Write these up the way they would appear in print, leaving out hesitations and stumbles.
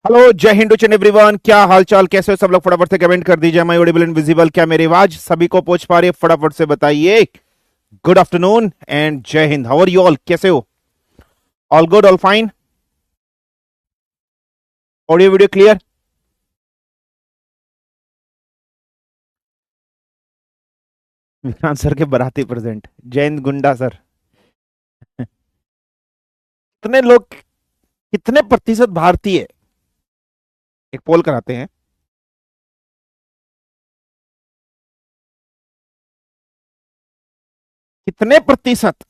Hello, जय Hind to everyone. क्या हाल चाल, कैसे हो सब लोग? फटाफट से कमेंट कर दीजिए। माई ऑडिबल एंड विजिबल? क्या मेरी आवाज सभी को पहुंच पा रही है? फटाफट से बताइए। गुड आफ्टरनून एंड जय हिंद। How are you all? कैसे हो? All good, all fine? Audio video clear? Vikrant sir के बराती प्रेजेंट। जय हिंद गुंडा सर। कितने लोग, कितने प्रतिशत भारतीय, एक पोल कराते हैं, कितने प्रतिशत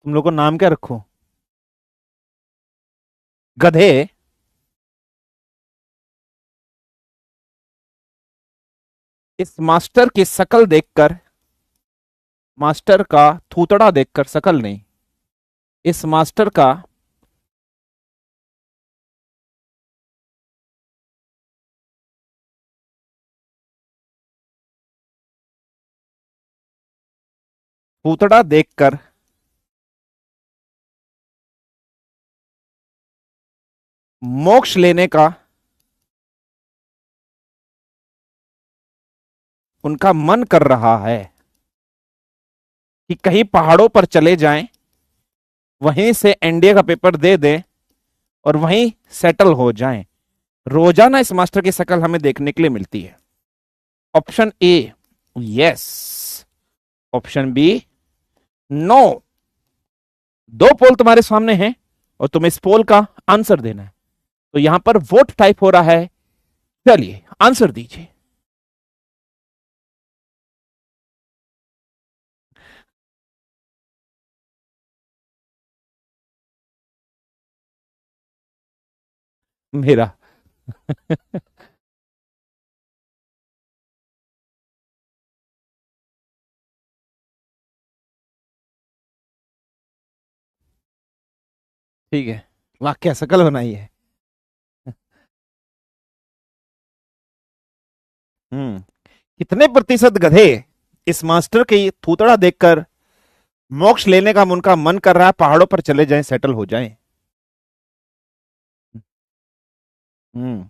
तुम लोग को नाम क्या रखो? गधे। इस मास्टर की शकल देखकर, मास्टर का थूतड़ा देखकर, शकल नहीं, इस मास्टर का थूतड़ा देखकर मोक्ष लेने का उनका मन कर रहा है कि कहीं पहाड़ों पर चले जाएं, वहीं से एनडीए का पेपर दे दें और वहीं सेटल हो जाएं। रोजाना इस मास्टर की शक्ल हमें देखने के लिए मिलती है। Option A yes, option B no. दो पोल तुम्हारे सामने हैं और तुम्हें इस पोल का आंसर देना है। तो यहां पर वोट टाइप हो रहा है। चलिए आंसर दीजिए। मेरा। ठीक है, वाक्य शकल बनाई है। हम्म। कितने प्रतिशत गधे इस मास्टर की थूतड़ा देखकर मोक्ष लेने का उनका मन कर रहा है, पहाड़ों पर चले जाएं, सेटल हो जाएं? हम्म।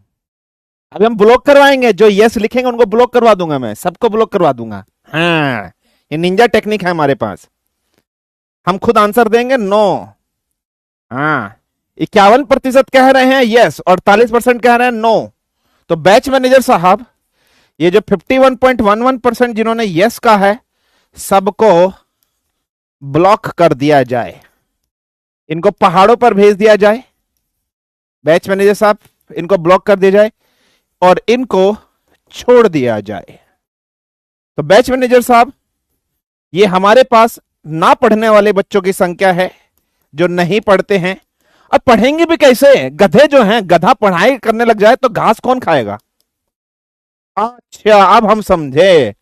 अभी हम ब्लॉक करवाएंगे, जो यस लिखेंगे उनको ब्लॉक करवा दूंगा, मैं सबको ब्लॉक करवा दूंगा। हाँ, ये निंजा टेक्निक है हमारे पास। हम खुद आंसर देंगे नो। हाँ, 51% कह रहे हैं यस और 48% कह रहे हैं नो। तो बैच मैनेजर साहब, ये जो 51.11% जिन्होंने यस कहा है, सबको ब्लॉक कर दिया जाए, इनको पहाड़ों पर भेज दिया जाए। बैच मैनेजर साहब, इनको ब्लॉक कर दिया जाए और इनको छोड़ दिया जाए। तो बैच मैनेजर साहब, ये हमारे पास ना पढ़ने वाले बच्चों की संख्या है, जो नहीं पढ़ते हैं। अब पढ़ेंगे भी कैसे? गधे जो हैं, गधा पढ़ाई करने लग जाए तो घास कौन खाएगा? अच्छा, अब हम समझे।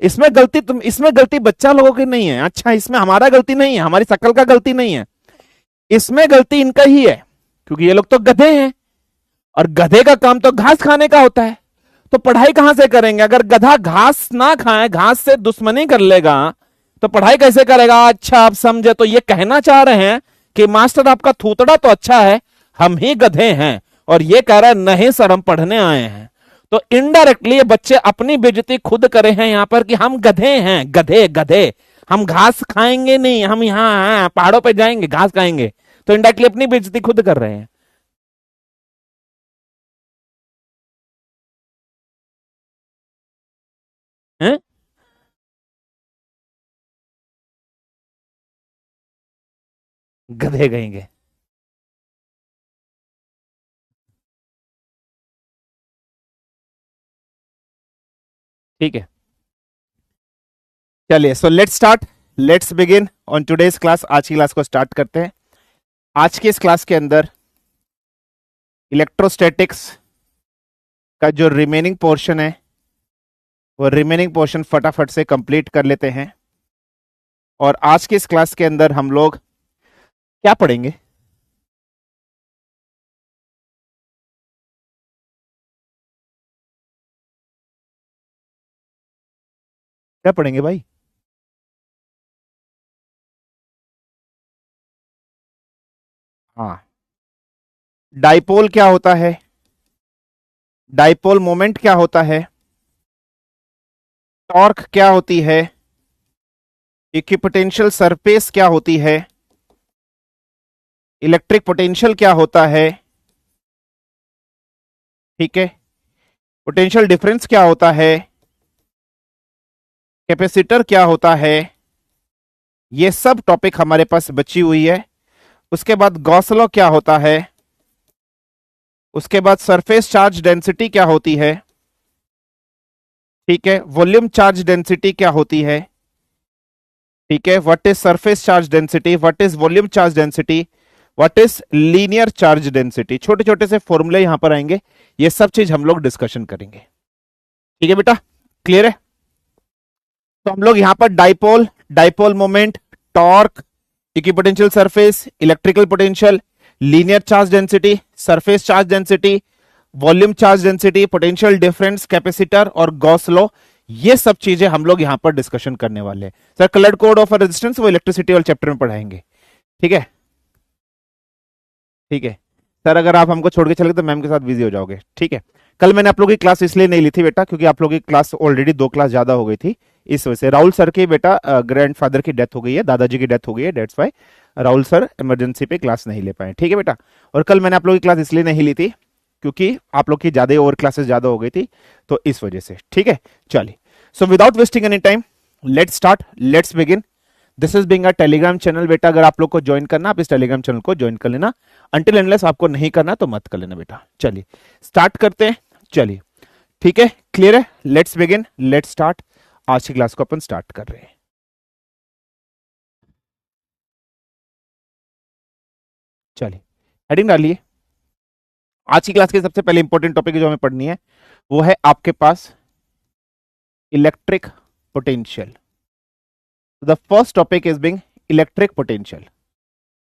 इसमें गलती बच्चा लोगों की नहीं है। अच्छा, इसमें हमारा गलती नहीं है, हमारी शकल का गलती नहीं है, इसमें गलती इनका ही है, क्योंकि ये लोग तो गधे हैं और गधे का काम तो घास खाने का होता है। तो पढ़ाई कहां से करेंगे? अगर गधा घास ना खाए, घास से दुश्मनी कर लेगा, तो पढ़ाई कैसे करेगा? अच्छा, आप समझे। तो ये कहना चाह रहे हैं कि मास्टर आपका थूतड़ा तो अच्छा है, हम ही गधे हैं। और ये कह रहा है नहीं सर, हम पढ़ने आए हैं। तो इनडायरेक्टली ये बच्चे अपनी बेइज्जती खुद करे हैं यहां पर कि हम गधे हैं, गधे गधे। हम घास खाएंगे नहीं, हम यहाँ पहाड़ों पे जाएंगे, घास खाएंगे। तो इनडायरेक्टली अपनी बेइज्जती खुद कर रहे हैं। हैं? गधे कहेंगे। ठीक है, चलिए, so let's start. Let's begin on today's class. आज की क्लास को स्टार्ट करते हैं। आज के इस क्लास के अंदर इलेक्ट्रोस्टैटिक्स का जो रिमेनिंग पोर्शन है, वो रिमेनिंग पोर्शन फटाफट से कंप्लीट कर लेते हैं। और आज के इस क्लास के अंदर हम लोग क्या पढ़ेंगे? क्या पढ़ेंगे भाई? हाँ, डाइपोल क्या होता है, डाइपोल मोमेंट क्या होता है, टॉर्क क्या होती है, इक्विपोटेंशियल सरफेस क्या होती है, इलेक्ट्रिक पोटेंशियल क्या होता है, ठीक है, पोटेंशियल डिफरेंस क्या होता है, कैपेसिटर क्या होता है, ये सब टॉपिक हमारे पास बची हुई है। उसके बाद गॉस लॉ क्या होता है, उसके बाद सरफेस चार्ज डेंसिटी क्या होती है, ठीक है, वॉल्यूम चार्ज डेंसिटी क्या होती है, ठीक है, what is surface charge density, what is volume charge density, what is linear charge density, छोटे छोटे से फॉर्मूले यहां पर आएंगे, ये सब चीज हम लोग डिस्कशन करेंगे। ठीक है बेटा, क्लियर है। तो हम लोग यहां पर dipole, dipole moment, torque, equipotential surface, electrical potential, linear charge density, surface charge density, volume charge density, potential difference, capacitor और गॉस लॉ, ये सब चीजें हम लोग यहां पर डिस्कशन करने वाले हैं। Sir coloured code of resistance वो इलेक्ट्रिसिटी वाले चैप्टर में पढ़ाएंगे। ठीक है, ठीक है सर, अगर आप हमको छोड़ के चले तो मैम के साथ बिजी हो जाओगे। ठीक है, कल मैंने आप लोगों की क्लास इसलिए नहीं ली थी बेटा क्योंकि आप लोगों की क्लास ऑलरेडी 2 क्लास ज्यादा हो गई थी, इस वजह से। राहुल सर के बेटा ग्रैंडफादर की डेथ हो गई है, दादाजी की डेथ हो गई है, that's why Rahul sir emergency पे क्लास नहीं ले पाए। ठीक है बेटा, और कल मैंने आप लोगों की क्लास इसलिए नहीं ली थी क्योंकि आप लोग की ज्यादा और क्लासेस ज्यादा हो गई थी, तो इस वजह से। ठीक है, चलिए, so without wasting any time let's start, let's begin. This is being a Telegram channel बेटा, अगर आप लोग को ज्वाइन करना आप इस टेलीग्राम चैनल को ज्वाइन कर लेना, अंटिल एंडलेस आपको नहीं करना तो मत कर लेना बेटा। चलिए स्टार्ट करते हैं, चलिए ठीक है, क्लियर है, लेट्स बिगिन, लेट्स स्टार्ट। आज की क्लास को अपन स्टार्ट कर रहे हैं। चलिए हेडिंग डालिए। आज की क्लास की सबसे पहले इंपॉर्टेंट टॉपिक जो हमें पढ़नी है वो है आपके पास electric potential. The first topic is being electric potential.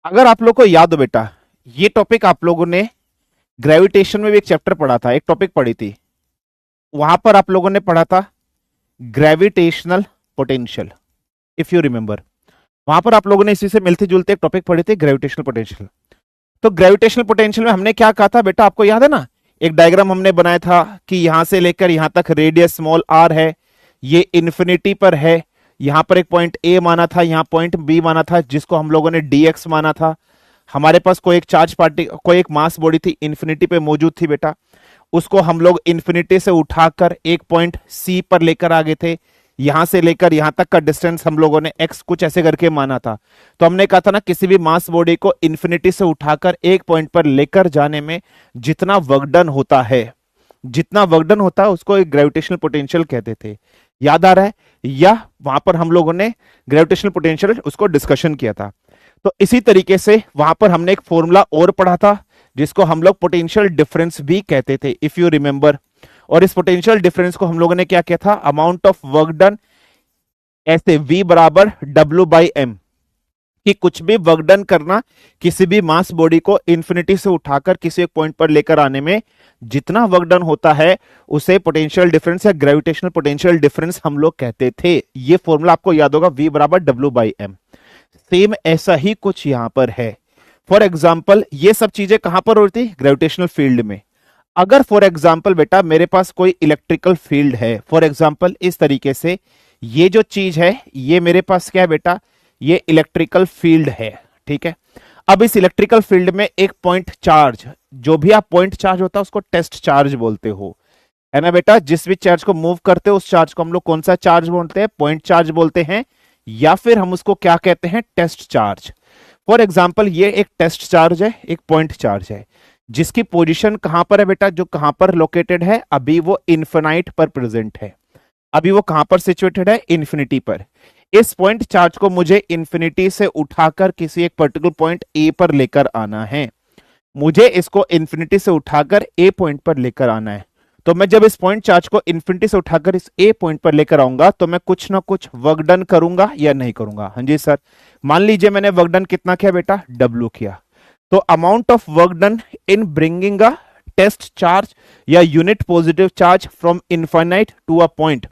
अगर आप लोग को याद हो बेटा, ये टॉपिक आप लोगों ने ग्रेविटेशन में भी एक चैप्टर पढ़ा था, एक टॉपिक पढ़ी थी, वहां पर आप लोगों ने पढ़ा था gravitational potential, if you remember. वहां पर आप लोगों ने इसी से मिलते जुलते एक टॉपिक पढ़ी थी, ग्रेविटेशनल पोटेंशियल। तो ग्रेविटेशनल पोटेंशियल में हमने क्या कहा था बेटा, आपको याद है ना, एक डायग्राम हमने बनाया था कि यहां से लेकर यहां तक रेडियस स्मॉल आर है, ये इंफिनिटी पर है, यहां पर एक पॉइंट ए माना था, यहां पॉइंट बी माना था, जिसको हम लोगों ने डीएक्स माना था। हमारे पास कोई एक चार्ज पार्टी, कोई एक मास बॉडी थी, इंफिनिटी पे मौजूद थी बेटा, उसको हम लोग इंफिनिटी से उठाकर एक पॉइंट सी पर लेकर आ गए थे। यहां से लेकर यहां तक का डिस्टेंस हम लोगों ने एक्स कुछ ऐसे करके माना था। तो हमने कहा था ना, किसी भी मास बॉडी को इंफिनिटी से उठाकर एक पॉइंट पर लेकर जाने में जितना वर्क डन होता है, जितना वर्क डन होता है उसको एक ग्रेविटेशनल पोटेंशियल कहते थे। याद आ रहा है? या वहां पर हम लोगों ने ग्रेविटेशनल पोटेंशियल उसको डिस्कशन किया था। तो इसी तरीके से वहां पर हमने एक फॉर्मूला और पढ़ा था जिसको हम लोग पोटेंशियल डिफरेंस भी कहते थे, इफ यू रिमेंबर। और इस पोटेंशियल डिफरेंस को हम लोगों ने क्या किया था, अमाउंट ऑफ वर्क डन, ऐसे V बराबर W/m, कि कुछ भी वर्क डन करना किसी भी मास बॉडी को इंफिनिटी से उठाकर किसी एक पॉइंट पर लेकर आने में जितना वर्क डन होता है उसे पोटेंशियल डिफरेंस या ग्रेविटेशनल पोटेंशियल डिफरेंस हम लोग कहते थे। ये फॉर्मूला आपको याद होगा, V बराबर W/m। सेम ऐसा ही कुछ यहां पर है। फॉर एग्जाम्पल ये सब चीजें कहां पर होती, ग्रेविटेशनल फील्ड में। अगर फॉर एग्जाम्पल बेटा मेरे पास कोई इलेक्ट्रिकल फील्ड है, फॉर एग्जाम्पल इस तरीके से, ये जो चीज है ये मेरे पास क्या है बेटा, ये इलेक्ट्रिकल फील्ड है। ठीक है, अब इस इलेक्ट्रिकल फील्ड में एक पॉइंट चार्ज, जो भी आप पॉइंट चार्ज होता है उसको टेस्ट चार्ज बोलते हो, है ना बेटा। जिस भी चार्ज को मूव करते हो उस चार्ज को हम लोग कौन सा चार्ज बोलते हैं, पॉइंट चार्ज बोलते हैं, या फिर हम उसको क्या कहते हैं, टेस्ट चार्ज। फॉर एग्जाम्पल ये एक टेस्ट चार्ज है, एक पॉइंट चार्ज है, जिसकी पोजीशन कहां पर है बेटा, जो कहां पर लोकेटेड है, अभी वो इन्फिनाइट पर प्रेजेंट है। अभी वो कहां पर सिचुएटेड है, इन्फिनिटी पर। इस पॉइंट चार्ज को मुझे इन्फिनिटी से उठाकर किसी एक पर्टिकुलर पॉइंट ए पर लेकर आना है। मुझे इसको इन्फिनिटी से उठाकर ए पॉइंट पर लेकर आना है। तो मैं जब इस पॉइंट चार्ज को इन्फिनिटी से उठाकर इस ए पॉइंट पर लेकर आऊंगा तो मैं कुछ ना कुछ वर्क डन करूंगा या नहीं करूंगा। हाँ जी सर, मान लीजिए मैंने वर्क डन कितना किया बेटा, W किया। तो amount of work done in bringing a test charge या unit positive charge from infinite to a point,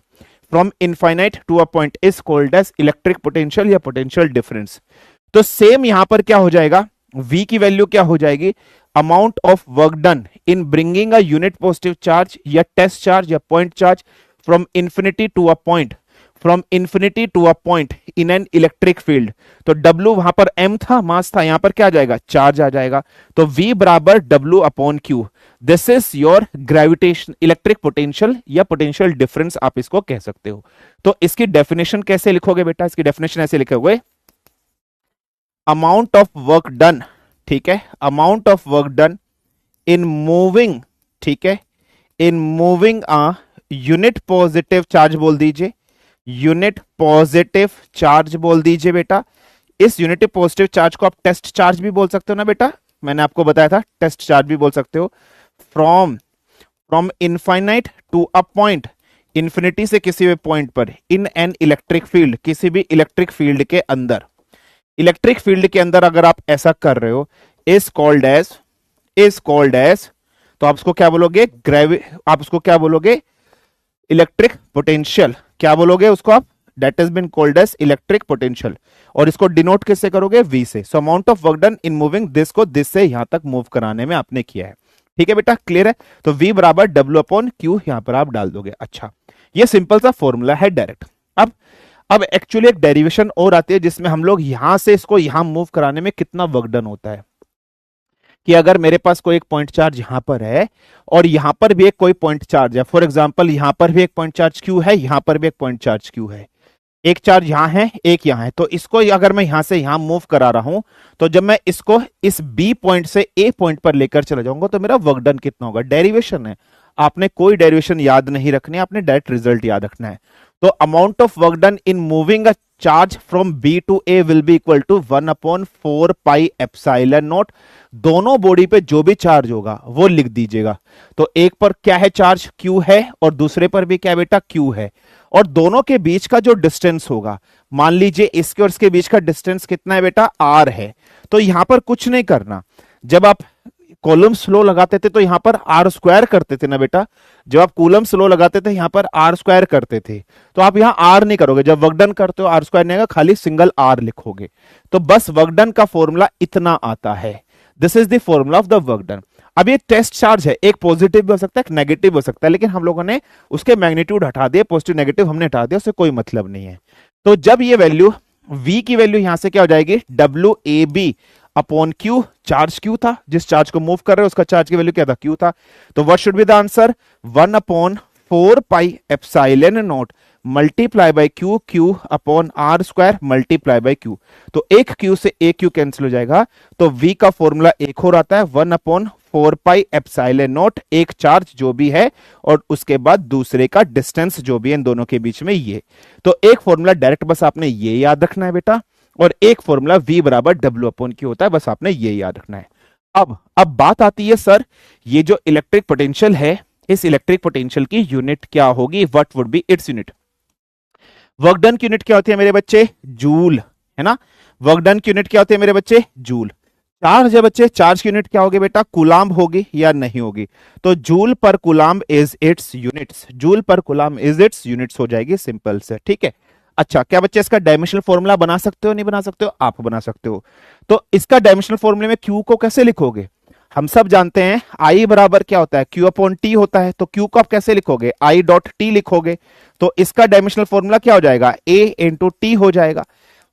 from infinite to a point is called as electric potential या पोटेंशियल डिफरेंस। तो same यहां पर क्या हो जाएगा, v की value क्या हो जाएगी, amount of work done in bringing a unit positive charge या टेस्ट चार्ज या point charge from infinity to a point, from infinity to a point in an electric field. तो W वहां पर m था, मास था, यहां पर क्या आ जाएगा, चार्ज आ जाएगा। तो V बराबर W upon Q, this is your gravitation electric potential या पोटेंशियल डिफरेंस आप इसको कह सकते हो। तो इसकी डेफिनेशन कैसे लिखोगे बेटा, इसकी डेफिनेशन ऐसे लिखोगे, अमाउंट ऑफ वर्क डन, ठीक है, amount of work done in moving, ठीक है, in moving a unit positive charge बोल दीजिए, यूनिट पॉजिटिव चार्ज बोल दीजिए बेटा। इस यूनिट पॉजिटिव चार्ज को आप टेस्ट चार्ज भी बोल सकते हो ना बेटा, मैंने आपको बताया था टेस्ट चार्ज भी बोल सकते हो। From from infinite to a point, infinity से किसी भी पॉइंट पर, इन एन इलेक्ट्रिक फील्ड, किसी भी इलेक्ट्रिक फील्ड के अंदर, इलेक्ट्रिक फील्ड के अंदर अगर आप ऐसा कर रहे हो, इज कॉल्ड एज, तो आप उसको क्या बोलोगे, आप उसको क्या बोलोगे, इलेक्ट्रिक पोटेंशियल, क्या बोलोगे उसको आप, that is been called as electric potential. और इसको डिनोट किससे करोगे, V से। So amount of work done in moving this को दिस से यहां तक मूव कराने में आपने किया है, ठीक है बेटा, क्लियर है। तो V बराबर W अपॉन क्यू यहां पर आप डाल दोगे। अच्छा, ये सिंपल सा फॉर्मूला है डायरेक्ट। अब एक्चुअली एक डेरिवेशन और आती है जिसमें हम लोग यहां से इसको यहां मूव कराने में कितना वर्क डन होता है, कि अगर मेरे पास कोई एक पॉइंट चार्ज यहां पर है और यहां पर भी एक कोई पॉइंट चार्ज है, फॉर एग्जांपल यहां पर भी एक पॉइंट चार्ज क्यू है, यहां पर भी एक पॉइंट चार्ज क्यू है, एक चार्ज यहां है एक यहां है, तो इसको अगर मैं यहां से यहां मूव करा रहा हूं, तो जब मैं इसको इस बी पॉइंट से ए पॉइंट पर लेकर चला जाऊंगा तो मेरा वर्क डन कितना होगा, डेरिवेशन है, आपने कोई डेरिवेशन याद नहीं रखनी है, आपने डायरेक्ट रिजल्ट याद रखना है। तो amount of work done in moving a charge from B to A will be equal to 1/4 pi epsilon naught. दोनों बॉडी पे जो भी चार्ज होगा वो लिख दीजिएगा। तो एक पर क्या है, चार्ज Q है, और दूसरे पर भी क्या बेटा, Q है, और दोनों के बीच का जो डिस्टेंस होगा, मान लीजिए इसके और इसके बीच का डिस्टेंस कितना है बेटा, R है। तो यहां पर कुछ नहीं करना, जब आप कॉलम्स लॉ लगाते थे तो यहां पर आर स्क्वायर करते थे ना बेटा, जब आप कूलम्स लॉ लगाते थे यहां पर आर स्क्वायर करते थे, तो आप यहां आर नहीं करोगे, जब वर्क डन करते हो आर स्क्वायर नहीं आएगा, खाली सिंगल आर लिखोगे। तो बस वर्क डन का फॉर्मूला इतना आता है, this is the formula of the work done. अब ये टेस्ट चार्ज है, एक पॉजिटिव भी हो सकता है, एक नेगेटिव हो सकता है, लेकिन हम लोगों ने उसके मैग्नीट्यूड हटा दिए, पॉजिटिव नेगेटिव हमने हटा दिया, उससे कोई मतलब नहीं है। तो जब ये वैल्यू V की वैल्यू यहां से क्या हो जाएगी, WAB upon Q, charge Q था, जिस चार्ज को मूव कर रहे हो उसका चार्ज की वैल्यू क्या था, Q था। तो what should be the answer, 1/4 pi epsilon naught multiply bye Q, Q upon R square multiply bye Q। तो एक Q से एक Q कैंसिल हो जाएगा, तो V का फॉर्मूला एक और आता है, 1/4 पाई एप्सिलॉन नॉट, एक चार्ज जो भी है और उसके बाद दूसरे का डिस्टेंस जो भी है इन दोनों के बीच में ये। तो एक फॉर्मूला डायरेक्ट बस आपने ये याद रखना है बेटा, और एक फॉर्मूला V बराबर W अपॉन Q होता है, बस आपने ये याद रखना है। अब बात आती है, सर ये जो इलेक्ट्रिक पोटेंशियल है, इस इलेक्ट्रिक पोटेंशियल की यूनिट क्या होगी, what would B its unit. Work done की यूनिट क्या होती है मेरे बच्चे, जूल, है ना। वर्क डन की यूनिट क्या होती है मेरे बच्चे, जूल। चार्ज है बच्चे, चार्ज की यूनिट क्या होगी बेटा, कूलाम्ब होगी या नहीं होगी, तो जूल पर coulomb is it's units, joule पर कूलाम्ब इज इट्स यूनिट्स हो जाएगी, सिंपल से, ठीक है। अच्छा, क्या बच्चे इसका डायमेंशनल फॉर्मूला बना सकते हो, नहीं बना सकते हो, आप बना सकते हो। तो इसका डायमेंशनल फॉर्मूले में Q को कैसे लिखोगे, हम सब जानते हैं I बराबर क्या होता है, Q अपॉन T होता है, तो Q को आप कैसे लिखोगे, I डॉट T लिखोगे। तो इसका डायमेंशनल फॉर्मूला क्या हो जाएगा, A इंटू T हो जाएगा।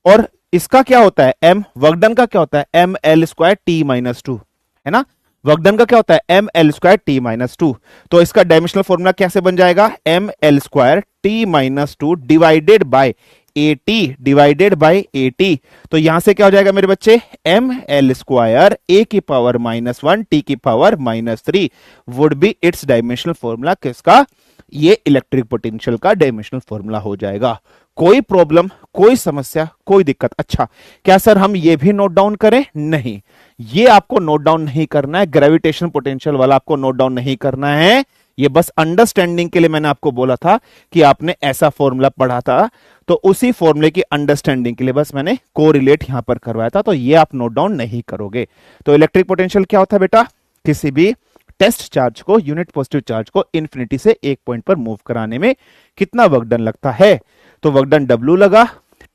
और इसका क्या होता है, M, वर्क डन का क्या होता है, ML स्क्वायर T माइनस 2, है ना। वर्क डन का क्या होता है, ML स्क्वायर T माइनस 2। तो इसका डायमेंशनल फॉर्मूला कैसे बन जाएगा, ML square T minus 2 divided by AT divided by AT। तो यहां से क्या हो जाएगा मेरे बच्चे, ML स्क्वायर A की पावर -1 T की power -3 would be it's dimensional formula, किसका, ये इलेक्ट्रिक पोटेंशियल का डायमेंशनल फॉर्मूला हो जाएगा। कोई प्रॉब्लम, कोई समस्या, कोई दिक्कत। अच्छा, क्या सर हम ये भी नोट डाउन करें, नहीं, ये आपको नोट डाउन नहीं करना है, ग्रेविटेशन पोटेंशियल वाला आपको नोट डाउन नहीं करना है, ये बस अंडरस्टैंडिंग के लिए मैंने आपको बोला था कि आपने ऐसा फॉर्मूला पढ़ा था, तो उसी फॉर्मूले की अंडरस्टैंडिंग के लिए बस मैंने कोरिलेट यहां पर करवाया था, तो ये आप नोट डाउन नहीं करोगे। तो इलेक्ट्रिक पोटेंशियल क्या होता है बेटा, किसी भी टेस्ट चार्ज को, यूनिट पॉजिटिव चार्ज को इंफिनिटी से एक पॉइंट पर मूव कराने में कितना वर्क डन लगता है। तो वर्क डन W लगा,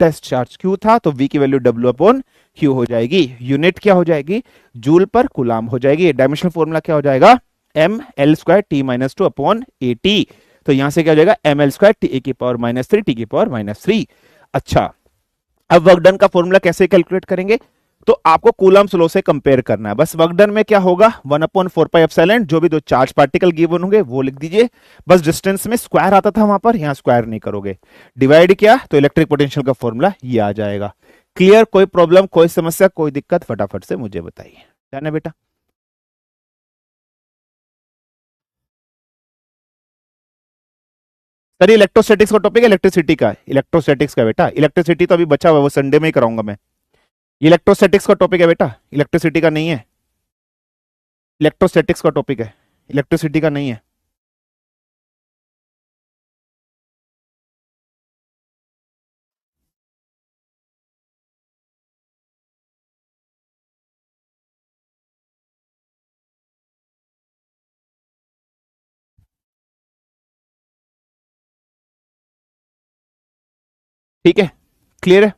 टेस्ट चार्ज Q था, तो V की वैल्यू W अपॉन क्यू हो जाएगी, यूनिट क्या हो जाएगी, जूल पर कूलाम हो जाएगी। डायमेंशनल फॉर्मूला क्या हो जाएगा, M L square T minus two upon A T. तो यहां से क्या हो जाएगा, एम एल स्क्वायर टी की पावर -3 टी की पावर -3। अच्छा, अब वर्क डन का फॉर्मूला कैसे कैलकुलेट करेंगे, तो आपको कूलम्स लॉ से कंपेयर करना है। बस वर्क डन में क्या होगा, 1/4πε, जो भी दो चार्ज पार्टिकल गिवन होंगे वो लिख दीजिए। बस डिस्टेंस में स्क्वायर आता था वहां पर, यहां स्क्वायर नहीं करोगे। डिवाइड किया तो इलेक्ट्रिक पोटेंशियल का फॉर्मूला ये आ जाएगा। क्लियर, कोई प्रॉब्लम, कोई समस्या, कोई दिक्कत, फटाफट से मुझे बताइए। जाना बेटा। सर इलेक्ट्रोस्टैटिक्स का टॉपिक है, इलेक्ट्रिसिटी का, इलेक्ट्रोस्टैटिक्स का बेटा। इलेक्ट्रिसिटी तो अभी बचा हुआ है, वो संडे में ही कराऊंगा मैं। इलेक्ट्रोस्टैटिक्स का टॉपिक है बेटा, इलेक्ट्रिसिटी का नहीं है। इलेक्ट्रोस्टैटिक्स का टॉपिक है, इलेक्ट्रिसिटी का नहीं है। ठीक है, क्लियर है।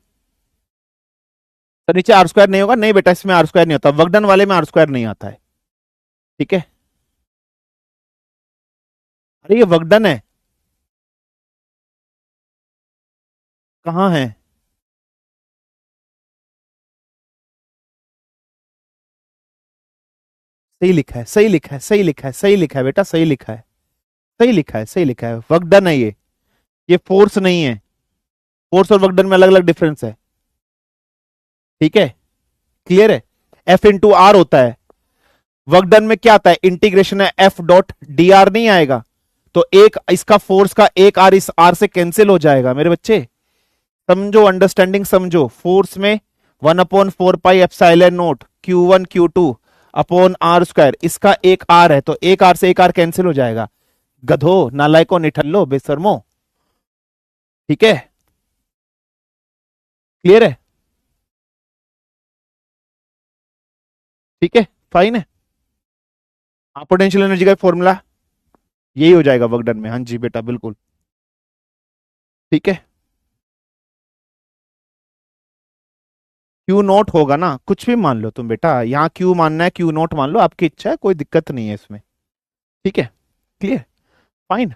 तो नीचे आर स्क्वायर नहीं होगा, नहीं बेटा इसमें आर स्क्वायर नहीं होता, वर्कडन वाले में आर स्क्वायर नहीं आता है। ठीक है, अरे ये वर्कडन है, कहाँ है, सही लिखा है, सही लिखा है, सही लिखा है, सही लिखा है बेटा, सही लिखा है, सही लिखा है, सही लिखा है, वर्कडन है ये फोर्स नहीं है। फोर्स और वर्कडन में अलग अलग डिफरेंस है। ठीक है, क्लियर है। एफ इंटू आर होता है, वर्क डन में क्या आता है, इंटीग्रेशन है, एफ डॉट डी आर नहीं आएगा। तो एक इसका फोर्स का एक आर इस आर से कैंसिल हो जाएगा मेरे बच्चे, समझो, अंडरस्टैंडिंग समझो। फोर्स में 1/4πε0 Q1 Q2 upon R square, इसका एक आर है तो एक आर से एक आर कैंसिल हो जाएगा। गधो, नालायको, निठल्लो, बेशर्मो। ठीक है, क्लियर है, ठीक है, फाइन है। हाँ, पोटेंशियल एनर्जी का फॉर्मूला यही हो जाएगा वर्क डन में। हाँ जी बेटा, बिल्कुल ठीक है। क्यू नोट होगा ना, कुछ भी मान लो तुम बेटा, यहाँ क्यू मानना है क्यू नोट मान लो, आपकी इच्छा है, कोई दिक्कत नहीं है इसमें। ठीक है, क्लियर, फाइन।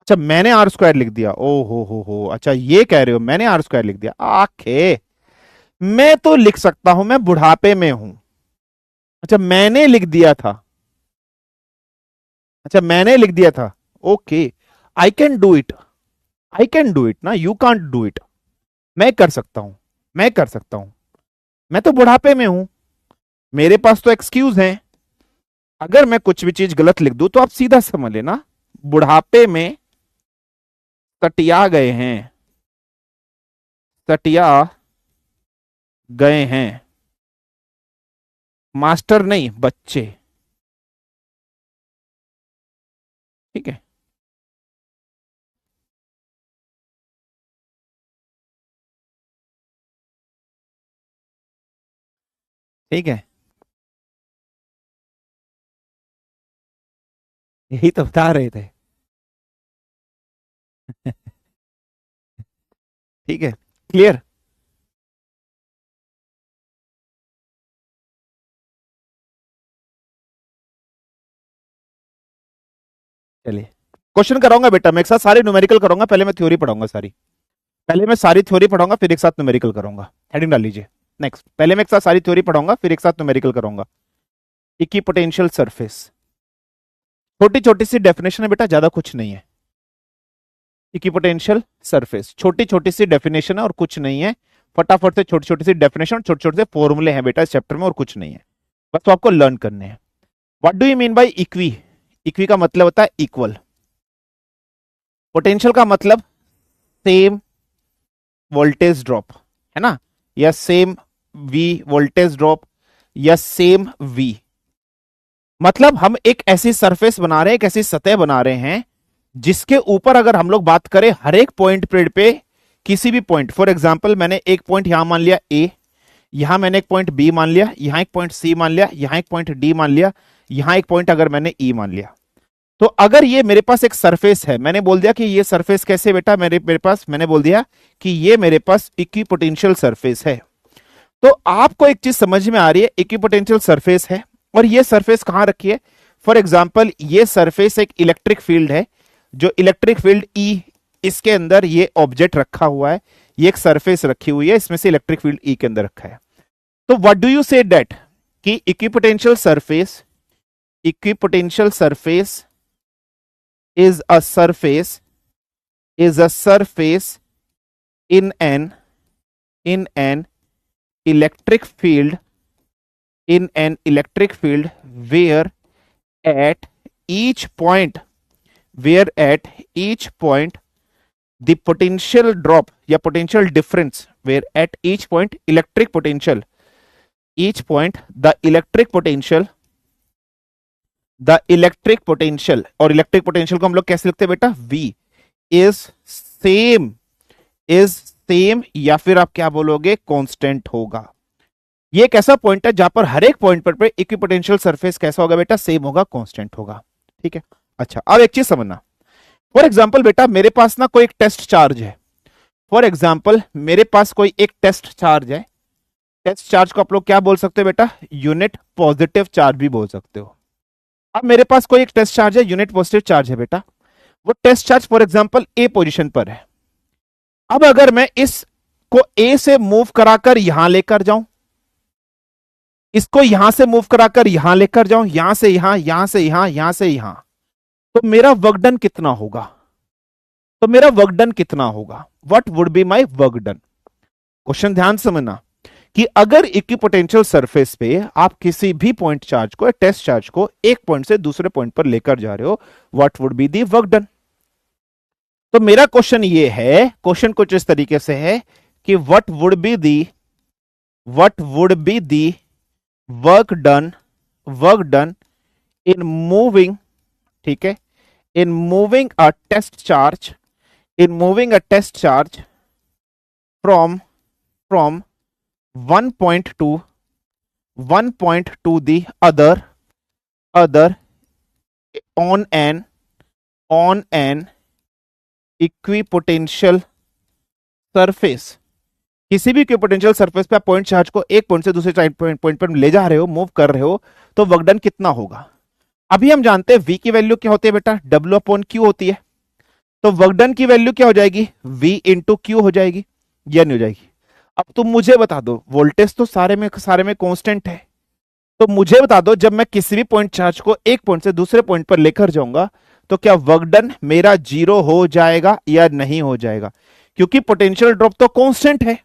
अच्छा, मैंने आर स्क्वायर लिख दिया, ओ हो, अच्छा ये कह रहे हो मैंने आर स्क्वायर लिख दिया, आखे मैं तो लिख सकता हूं, मैं बुढ़ापे में हूं। अच्छा मैंने लिख दिया था, अच्छा मैंने लिख दिया था, okay, I can do it, I can do it ना, यू कांट डू इट। मैं कर सकता हूं, मैं कर सकता हूं, मैं तो बुढ़ापे में हूं, मेरे पास तो एक्सक्यूज है। अगर मैं कुछ भी चीज गलत लिख दूं तो आप सीधा समझ लेना, बुढ़ापे में सटिया गए हैं, सटिया गए हैं, मास्टर नहीं बच्चे। ठीक है, ठीक है, यही तो बता रहे थे। ठीक है, क्लियर। चलिए क्वेश्चन कराऊंगा बेटा, मैं एक साथ सारी न्यूमेरिकल करूंगा, पहले मैं थ्योरी पढ़ाऊंगा सारी, पहले मैं सारी थ्योरी पढ़ाऊंगा फिर एक साथ न्यूमेरिकल करूंगा। हेडिंग डाल लीजिए नेक्स्ट, पहले मैं एक साथ सारी थ्योरी पढ़ाऊंगा फिर एक साथ न्यूमेरिकल करूंगा। इक्विपोटेंशियल सरफेस, छोटी छोटी सी डेफिनेशन है बेटा, ज्यादा कुछ नहीं है। इक्विपोटेंशियल सरफेस छोटी छोटी सी डेफिनेशन है और कुछ नहीं है। फटाफट से छोटी छोटी सी डेफिनेशन, छोटे छोटे से फॉर्मूले हैं बेटा इस चैप्टर में, और कुछ नहीं है, बस तो आपको लर्न करने हैं। What do you mean bye equi, equi का मतलब होता है इक्वल, पोटेंशियल का मतलब सेम वोल्टेज ड्रॉप, है ना, या सेम वी वोल्टेज ड्रॉप, या सेम वी। मतलब हम एक ऐसी सरफेस बना रहे हैं, एक ऐसी सतह बना रहे हैं जिसके ऊपर अगर हम लोग बात करें हर एक पॉइंट पे किसी भी पॉइंट, फॉर एग्जांपल मैंने एक पॉइंट यहां मान लिया ए, यहां मैंने एक पॉइंट बी मान लिया, यहां एक पॉइंट सी मान लिया, यहां एक पॉइंट डी मान लिया, यहां एक पॉइंट अगर मैंने ई मान लिया, तो अगर ये मेरे पास एक सरफेस है, मैंने बोल दिया कि ये सरफेस कैसे बेटा, मेरे पास मैंने बोल दिया कि ये मेरे पास इक्विपोटेंशियल सरफेस है। तो आपको एक चीज समझ में आ रही है, इक्विपोटेंशियल सरफेस है और ये सरफेस कहां रखी है। फॉर एग्जांपल ये सरफेस एक इलेक्ट्रिक फील्ड है, जो इलेक्ट्रिक फील्ड ई, इसके अंदर ये ऑब्जेक्ट रखा हुआ है, ये एक सरफेस रखी हुई है, इसमें से इलेक्ट्रिक फील्ड ई के अंदर रखा है। तो what do you say that कि equipotential surface is a surface in an electric field where at each point the potential drop या potential difference, where at each point electric potential, the electric potential और electric potential को हम लोग कैसे लिखते हैं बेटा, V इज सेम या फिर आप क्या बोलोगे, कांस्टेंट होगा। ये एक ऐसा पॉइंट है जहां पर हर एक पॉइंट पर इक्विपोटेंशियल सरफेस कैसा होगा बेटा, सेम होगा, कांस्टेंट होगा। ठीक है, अच्छा अब एक चीज समझना। फॉर एग्जांपल बेटा मेरे पास ना कोई एक टेस्ट चार्ज है, टेस्ट चार्ज को आप लोग क्या बोल सकते हो बेटा, यूनिट पॉजिटिव चार्ज भी बोल सकते हो। अब मेरे पास कोई एक टेस्ट चार्ज है, यूनिट पॉजिटिव चार्ज है बेटा, वो test charge for example A position पर है। अब अगर मैं इसको ए से मूव कराकर यहां लेकर जाऊं, इसको यहां से मूव कराकर यहां लेकर जाऊं, यहां से यहां, यहां से यहां, यहां से यहां, तो मेरा वर्क डन कितना होगा, what would be my work done. Question ध्यान से समझना कि अगर इक्विपोटेंशियल सरफेस पे आप किसी भी पॉइंट चार्ज को, टेस्ट चार्ज को एक पॉइंट से दूसरे पॉइंट पर लेकर जा रहे हो, what would be the work done. तो मेरा क्वेश्चन ये है, क्वेश्चन कुछ इस तरीके से है कि what would be the work done in moving, ठीक है, in moving a test charge from one point to the other on an equipotential surface। किसी भी इक्विपोटेंशियल सरफेस पे आप पॉइंट चार्ज को एक पॉइंट से दूसरे पॉइंट पर ले जा रहे हो, मूव कर रहे हो, तो वर्क डन कितना होगा। अभी हम जानते हैं V की वैल्यू क्या होती है बेटा, W/Q होती है। तो वर्क डन की वैल्यू क्या हो जाएगी, V × Q हो जाएगी या नहीं हो जाएगी। अब तुम मुझे बता दो, वोल्टेज तो सारे में कांस्टेंट है, तो मुझे बता दो जब मैं किसी भी पॉइंट चार्ज को एक पॉइंट से दूसरे पॉइंट पर लेकर जाऊंगा तो क्या वर्क डन मेरा 0 हो जाएगा या नहीं हो जाएगा, क्योंकि पोटेंशियल ड्रॉप तो कांस्टेंट है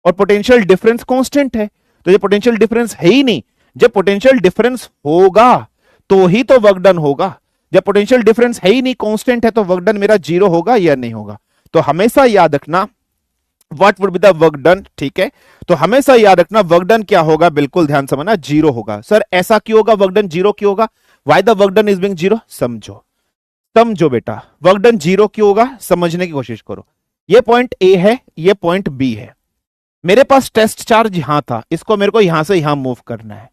और पोटेंशियल डिफरेंस कांस्टेंट है। तो ये पोटेंशियल डिफरेंस है ही नहीं, जब पोटेंशियल डिफरेंस होगा तो ही तो वर्क डन होगा, जब पोटेंशियल डिफरेंस है ही नहीं, कांस्टेंट है, तो वर्क डन मेरा 0 होगा या नहीं होगा। तो हमेशा याद रखना what would be the work done, ठीक है, तो हमेशा याद रखना वर्क डन क्या होगा, बिल्कुल ध्यान समझना, 0 होगा। सर ऐसा क्यों होगा, वर्क डन 0 क्यों होगा, why the work done is being 0, समझो बेटा, वर्क डन 0 क्यों होगा, समझने की कोशिश करो। ये पॉइंट ए है, ये पॉइंट बी है, मेरे पास टेस्ट चार्ज यहां था, इसको मेरे को यहां से यहां मूव करना है।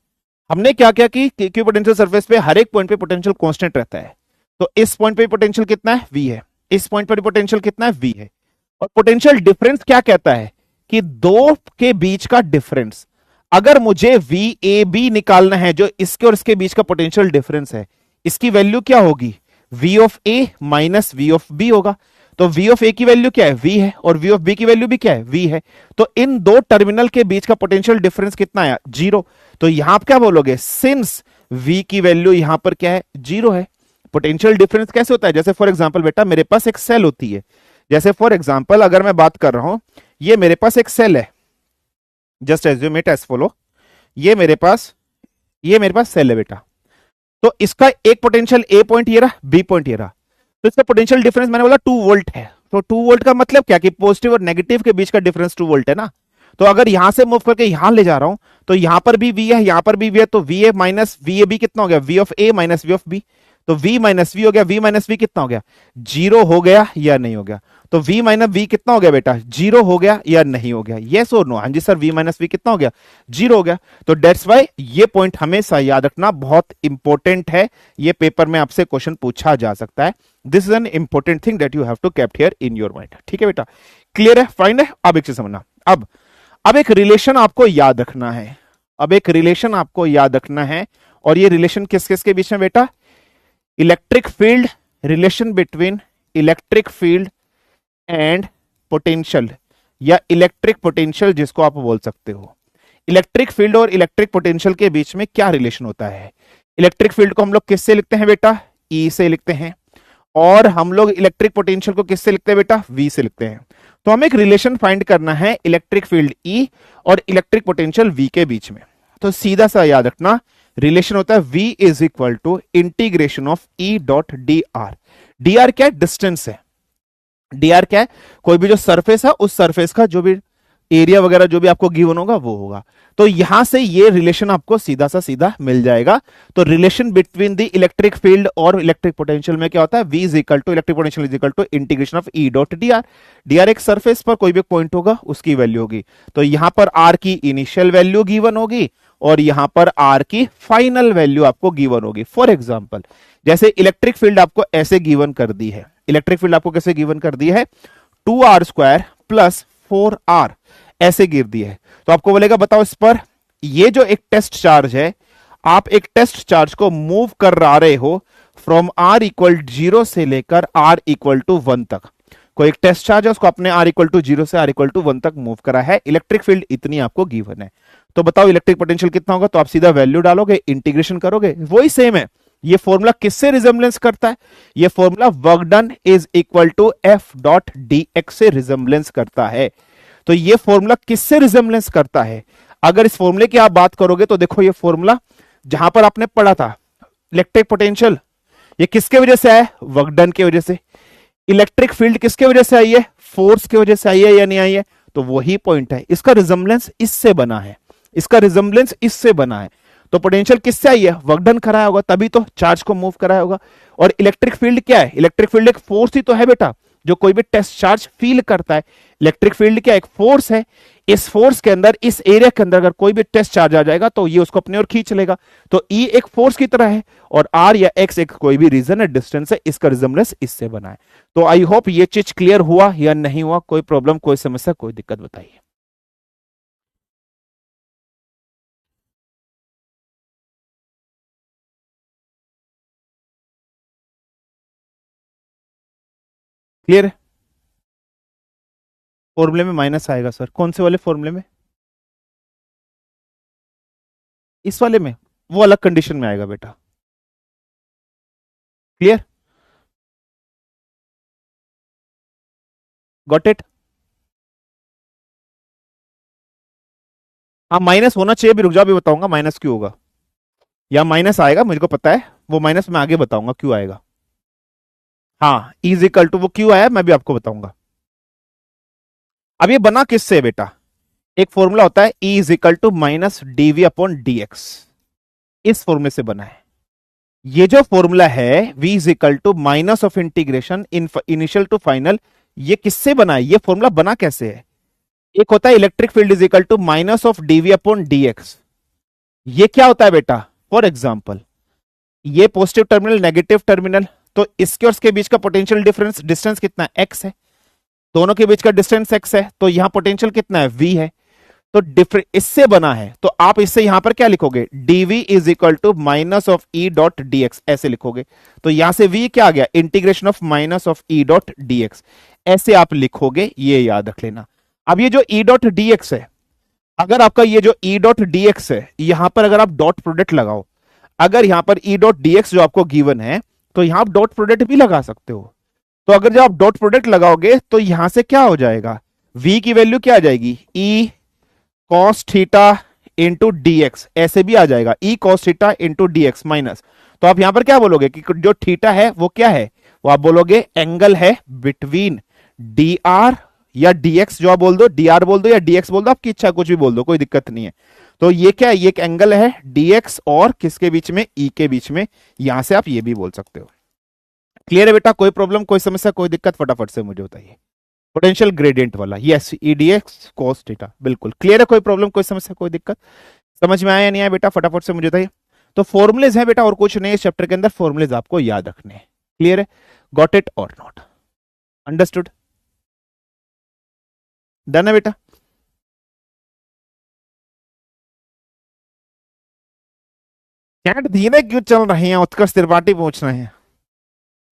हमने क्या क्या कि इक्विपोटेंशियल सरफेस पे हर एक पॉइंट पे पोटेंशियल कांस्टेंट रहता है, तो इस पॉइंट पे पोटेंशियल कितना है, V है, इस पॉइंट पर पोटेंशियल कितना है, V है। और पोटेंशियल डिफरेंस क्या कहता है कि दो के बीच का डिफरेंस, अगर मुझे VAB निकालना है, जो इसके और इसके बीच का पोटेंशियल डिफरेंस है, इसकी वैल्यू क्या होगी, V of A minus V of B होगा। तो V ऑफ A की वैल्यू क्या है, V है, और V ऑफ B की वैल्यू भी क्या है, V है। तो इन दो टर्मिनल के बीच का पोटेंशियल डिफरेंस कितना आया, 0। तो यहां आप क्या बोलोगे, सिंस V की वैल्यू यहां पर क्या है, 0 है। पोटेंशियल डिफरेंस कैसे होता है, जैसे फॉर एग्जांपल बेटा मेरे पास एक सेल होती है, जैसे फॉर एग्जांपल अगर मैं बात कर रहा हूं, ये मेरे पास एक सेल है, just assume it as follow, ये मेरे पास सेल है बेटा। तो इसका एक पोटेंशियल ए पॉइंट ये रहा, बी पॉइंट ये रहा, तो इसका पोटेंशियल डिफरेंस मैंने बोला 2 वोल्ट है। तो 2 वोल्ट का मतलब क्या कि पॉजिटिव और नेगेटिव के बीच का डिफरेंस 2 वोल्ट है ना। तो अगर यहां से मूव करके यहां ले जा रहा हूं, तो यहां पर भी V है, यहां पर भी V है, तो VA माइनस VAB कितना हो गया, V of A minus V of B। तो V माइनस V हो गया, V माइनस V कितना हो गया, 0 हो गया या नहीं हो गया। तो v माइनस वी कितना हो गया बेटा, जीरो हो गया या नहीं हो गया, यस और नो। हाँ जी सर, v माइनस वी कितना हो गया, जीरो हो गया। तो डेट्स वाई ये पॉइंट हमेशा याद रखना, बहुत इंपॉर्टेंट है, ये पेपर में आपसे क्वेश्चन पूछा जा सकता है। This is an important thing that you have to kept here in your mind. ठीक है बेटा, क्लियर है, फाइन है। अब एक चीज समझना, अब एक रिलेशन आपको याद रखना है, अब एक रिलेशन आपको याद रखना है। और ये रिलेशन किस किस के बीच में बेटा, electric field, relation between electric field and potential, या इलेक्ट्रिक पोटेंशियल जिसको आप बोल सकते हो। इलेक्ट्रिक फील्ड और इलेक्ट्रिक पोटेंशियल के बीच में क्या रिलेशन होता है। इलेक्ट्रिक फील्ड को हम लोग किससे लिखते हैं बेटा, ई से लिखते हैं, और हम लोग इलेक्ट्रिक पोटेंशियल को किससे लिखते हैं बेटा, वी से लिखते हैं। तो हमें एक रिलेशन फाइंड करना है इलेक्ट्रिक फील्ड ई और इलेक्ट्रिक पोटेंशियल वी के बीच में। तो सीधा सा याद रखना, रिलेशन होता है v is equal to integration of E dot D R. D R क्या है, डिस्टेंस है। डी आर क्या है, कोई भी जो सरफेस है उस सरफेस का जो भी एरिया वगैरह जो भी आपको गिवन होगा वो होगा। तो यहां से ये रिलेशन आपको सीधा सा सीधा मिल जाएगा। तो relation between the electric field और इलेक्ट्रिक पोटेंशियल में क्या होता है, v is equal to electric potential is equal to integration of E dot D R. D R एक सरफेस पर कोई भी पॉइंट होगा उसकी वैल्यू होगी। तो यहां पर r की इनिशियल वैल्यू गिवन होगी और यहां पर r की फाइनल वैल्यू आपको गिवन होगी। फॉर एग्जाम्पल, जैसे इलेक्ट्रिक फील्ड आपको ऐसे गिवन कर दी है, इलेक्ट्रिक फील्ड आपको कैसे गिवन कर दी है, 2r स्क्वायर प्लस 4r ऐसे गिर दी है। तो आपको बोलेगा बताओ इस पर, ये जो एक टेस्ट चार्ज है, आप एक टेस्ट चार्ज को मूव कर रहे हो फ्रॉम r इक्वल 0 से लेकर r इक्वल टू 1 तक। कोई एक टेस्ट चार्ज है, उसको आपने r इक्वल टू 0 से r इक्वल टू 1 तक मूव करा है, इलेक्ट्रिक फील्ड इतनी आपको गिवन है। तो बताओ इलेक्ट्रिक पोटेंशियल कितना होगा, तो आप सीधा वैल्यू डालोगे, इंटीग्रेशन करोगे, वही सेम है। ये फॉर्मूला किससे रिजेम्बलेंस करता है, ये formula work done is equal to F dot D X से रिजेम्बलेंस करता है। तो ये फॉर्मूला किससे रिजेम्बलेंस करता है, अगर इस फॉर्मूले की आप बात करोगे तो देखो ये फॉर्मूला जहां पर आपने पढ़ा था इलेक्ट्रिक पोटेंशियल, ये किसके वजह से आया, वर्क डन की वजह से। इलेक्ट्रिक फील्ड किसके वजह से आई है, फोर्स की वजह से आई है या नहीं आई है, तो वही पॉइंट है। इसका रिजेम्बलेंस इससे बना है, इसका रिजेम्बलेंस इससे बना है। तो पोटेंशियल किससे आई है, वर्क डन कराया होगा, तभी तो चार्ज को मूव कराया होगा। और इलेक्ट्रिक फील्ड क्या है, इलेक्ट्रिक फील्ड एक फोर्स ही तो है बेटा, जो कोई भी टेस्ट चार्ज फील करता है। इलेक्ट्रिक फील्ड क्या एक फोर्स है, इस फोर्स के अंदर, इस एरिया के अंदर अगर कोई भी टेस्ट चार्ज आ जाएगा तो ये उसको अपनी ओर खींच लेगा। तो ई एक फोर्स की तरह है और आर या एक्स एक कोई भी रीजन है, डिस्टेंस है, इसका रिजेम्बलेंस इससे बना है। तो आई होप ये चीज क्लियर हुआ या नहीं हुआ, कोई प्रॉब्लम, कोई समस्या, कोई दिक्कत बताइए। क्लियर है। फॉर्मूले में माइनस आएगा सर, कौन से वाले फॉर्मूले में, इस वाले में, वो अलग कंडीशन में आएगा बेटा। Clear, got it. हाँ माइनस होना चाहिए भी, रुक जाओ भी बताऊंगा माइनस क्यों होगा, या माइनस आएगा मुझको पता है, वो माइनस मैं आगे बताऊंगा क्यों आएगा। हाँ इज इक्वल टू वो क्यों आया मैं भी आपको बताऊंगा। अब ये बना किससे है बेटा, एक फॉर्मूला होता है E is equal to minus D V upon D X, इस फॉर्मूले से बना है। ये जो फॉर्मूला है V is equal to minus of integration initial to final, ये किससे बना है, ये फॉर्मूला बना कैसे है, एक होता है electric field is equal to minus of D V upon D X. ये क्या होता है बेटा, फॉर एग्जाम्पल ये पॉजिटिव टर्मिनल नेगेटिव टर्मिनल, तो इसके और इसके बीच का पोटेंशियल डिफरेंस, डिस्टेंस कितना है, x है, दोनों के बीच का डिस्टेंस x है, तो यहां पोटेंशियल कितना है, v है। तो डिफरेंस इससे बना है, तो आप इससे यहां पर क्या लिखोगे, dv is equal to minus of E dot D X, ऐसे लिखोगे। तो यहां से v क्या आ गया, integration of minus of E dot D X, ऐसे आप लिखोगे, ये याद रख लेना। अब ये जो ई डॉट डी एक्स है, अगर आपका ये जो ई डॉट डी एक्स है, यहां पर अगर आप डॉट प्रोडक्ट लगाओ, अगर यहां पर ई डॉट डी एक्स जो आपको गिवन है, तो यहां आप डॉट प्रोडक्ट भी लगा सकते हो। तो अगर जब आप डॉट प्रोडक्ट लगाओगे तो यहां से क्या हो जाएगा, v की वैल्यू क्या आ जाएगी, e cos theta into D X, ऐसे भी आ जाएगा, e cos theta into D x minus. तो आप यहां पर क्या बोलोगे कि जो थीटा है वो क्या है, वो आप बोलोगे एंगल है बिटवीन डी आर या डी एक्स, जो आप बोल दो, डी आर बोल दो या डी एक्स बोल दो, आपकी इच्छा, कुछ भी बोल दो, कोई दिक्कत नहीं है। तो ये क्या है, ये एक एंगल है डी एक्स और किसके बीच में, e के बीच में, यहां से आप ये भी बोल सकते हो। क्लियर है बेटा, कोई प्रॉब्लम, कोई समस्या, कोई दिक्कत, फटाफट से मुझे बताइए। पोटेंशियल ग्रेडियंट वाला, यस, ईडीएक्स कॉस थीटा, बिल्कुल क्लियर है। कोई प्रॉब्लम, कोई समस्या, कोई दिक्कत, समझ में आया या नहीं आया बेटा, फटाफट से मुझे बताइए। तो फॉर्मुलेज है बेटा, और कुछ नहीं, इस चैप्टर के अंदर फॉर्मुलेज आपको याद रखने हैं। क्लियर है, गॉट इट और नॉट, अंडरस्टूड, डन है बेटा। चैट धीरे क्यों चल रहे हैं, उत्कर्ष त्रिपाठी पूछ रहे हैं।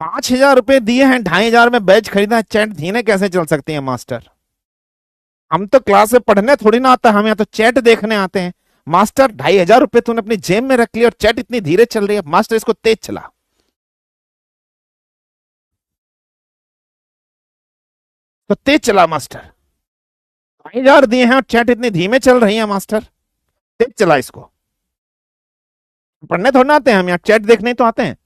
5,000 रुपए दिए हैं, 2,500 में बैच खरीदा है, चैट धीरे कैसे चल सकती है मास्टर। हम तो क्लास में पढ़ने थोड़ी ना आता, हम यहाँ तो चैट देखने आते हैं। मास्टर 2,500 रुपए तूने अपनी जेब में रख लिया और चैट इतनी धीरे चल रही है, मास्टर इसको तेज चला, तो तेज चला मास्टर। 2,500 दिए हैं और चैट इतनी धीमे चल रही है मास्टर, तेज चला इसको। पढ़ने थोड़ा ना आते हैं हम, यहाँ चैट देखने ही तो आते हैं।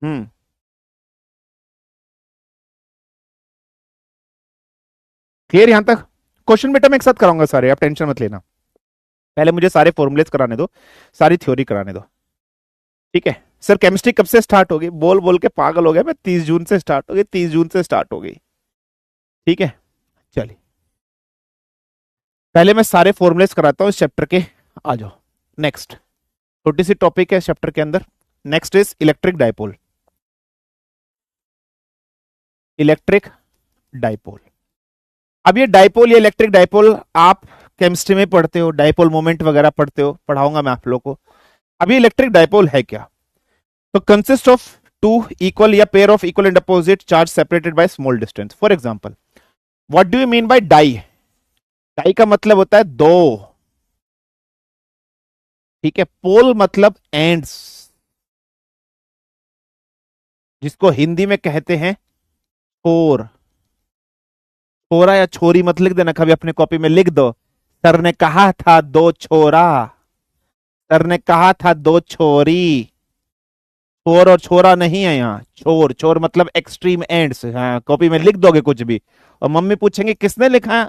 हम्म, क्लियर यहां तक। क्वेश्चन बेटा मैं एक साथ कराऊंगा सारे, आप टेंशन मत लेना। पहले मुझे सारे फॉर्मुलेज कराने दो, सारी थ्योरी कराने दो, ठीक है। सर केमिस्ट्री कब से स्टार्ट होगी, बोल बोल के पागल हो गया मैं, 30 जून से स्टार्ट होगी, 30 जून से स्टार्ट हो गई, ठीक है। चलिए पहले मैं सारे फॉर्मुलेज कराता हूं इस चैप्टर के, आ जाओ। नेक्स्ट छोटी सी टॉपिक है इस चैप्टर के अंदर, next is electric dipole. Electric dipole, अब ये डाइपोल, ये इलेक्ट्रिक डाइपोल आप केमिस्ट्री में पढ़ते हो, डाइपोल मोमेंट वगैरह पढ़ते हो, पढ़ाऊंगा मैं आप लोगों को। अब ये इलेक्ट्रिक डाइपोल है क्या, तो कंसिस्ट ऑफ टू इक्वल या pair of equal and opposite charge separated by small distance. For example, what do you mean by di, di का मतलब होता है दो, ठीक है। पोल मतलब एंड्स, जिसको हिंदी में कहते हैं छोर। छोरा या छोरी मत लिख देना, कभी अपने कॉपी में लिख दो, सर ने कहा था दो छोरा, सर ने कहा था दो छोरी। छोर और छोरा नहीं है यहाँ, छोर, छोर मतलब एक्सट्रीम एंड्स, हाँ कॉपी में लिख दोगे कुछ भी और मम्मी पूछेंगे किसने लिखा है,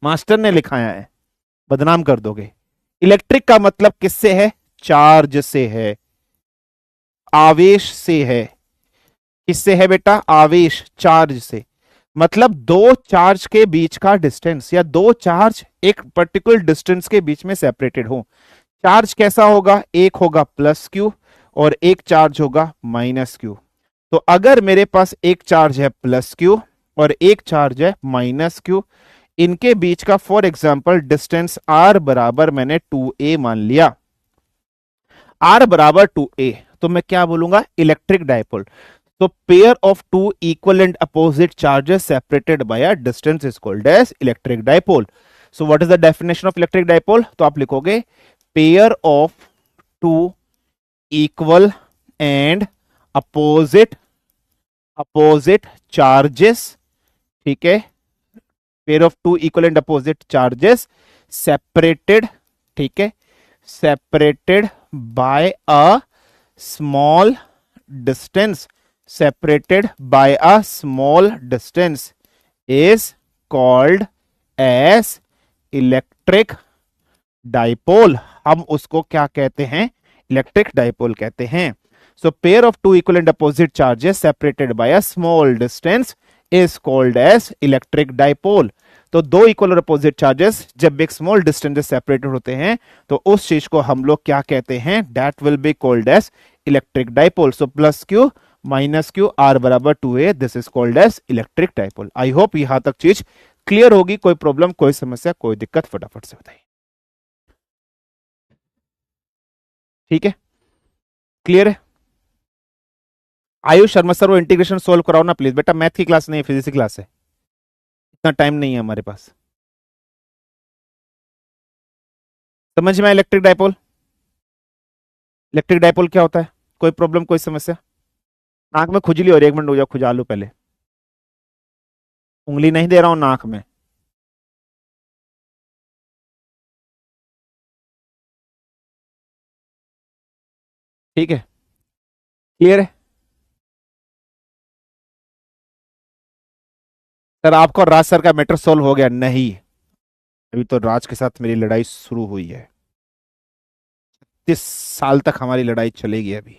मास्टर ने लिखाया है, बदनाम कर दोगे। इलेक्ट्रिक का मतलब किससे है, चार्ज से है, आवेश से है। किससे है बेटा, आवेश, चार्ज से। मतलब दो चार्ज के बीच का डिस्टेंस, या दो चार्ज एक पर्टिकुलर डिस्टेंस के बीच में सेपरेटेड हो। चार्ज कैसा होगा, एक होगा प्लस क्यू और एक चार्ज होगा माइनस क्यू। तो अगर मेरे पास एक चार्ज है प्लस क्यू और एक चार्ज है माइनस क्यू, इनके बीच का फॉर एग्जांपल डिस्टेंस आर बराबर मैंने 2a मान लिया, आर बराबर 2a, तो मैं क्या बोलूंगा, इलेक्ट्रिक डाइपोल। तो pair of two equal and opposite charges separated by a distance is called as electric dipole. So what is the definition of electric dipole, तो आप लिखोगे pair of two equal and opposite opposite charges, ठीक है, pair of two equal and opposite charges separated, ठीक है, separated by a small distance, separated by a small distance is called as electric dipole। हम उसको क्या कहते हैं, electric dipole कहते हैं। So pair of two equal and opposite charges separated by a small distance is called as electric dipole. तो दो equal और अपोजिट चार्जेस जब एक स्मॉल डिस्टेंस से सेपरेटेड होते हैं तो उस चीज को हम लोग क्या कहते हैं, that will be called as electric dipole. So plus Q minus Q R बराबर 2a, this is called as electric dipole. I hope यहां तक चीज क्लियर होगी, कोई प्रॉब्लम, कोई समस्या, कोई दिक्कत, फटाफट से बताइए, ठीक है, क्लियर है। आयुष शर्मा सर वो इंटीग्रेशन सोल्व कराओ ना प्लीज, बेटा मैथ की क्लास नहीं है, फिजिक्स की क्लास है, इतना टाइम नहीं है हमारे पास। समझ में इलेक्ट्रिक डाइपोल, इलेक्ट्रिक डाइपोल क्या होता है, कोई प्रॉब्लम, कोई समस्या। नाक में खुजली हो रही है, 1 मिनट हो जाओ, खुजा लो पहले, उंगली नहीं दे रहा हूं नाक में। ठीक है, क्लियर है। सर आपको राज सर का मैटर सोल्व हो गया? नहीं, अभी तो राज के साथ मेरी लड़ाई शुरू हुई है। 30 साल तक हमारी लड़ाई चलेगी अभी।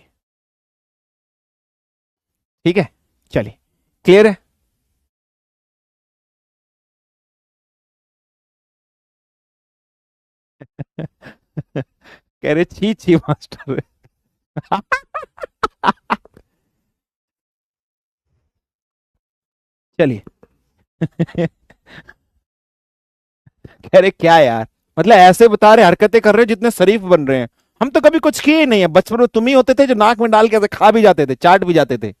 ठीक है, चलिए, क्लियर है। कह रहे छी छी मास्टर। चलिए। कह रहे क्या यार, मतलब ऐसे बता रहे, हरकतें कर रहे हो जितने शरीफ बन रहे हैं। हम तो कभी कुछ किए ही नहीं है, बचपन में तुम ही होते थे जो नाक में डाल के ऐसे खा भी जाते थे, चाट भी जाते थे।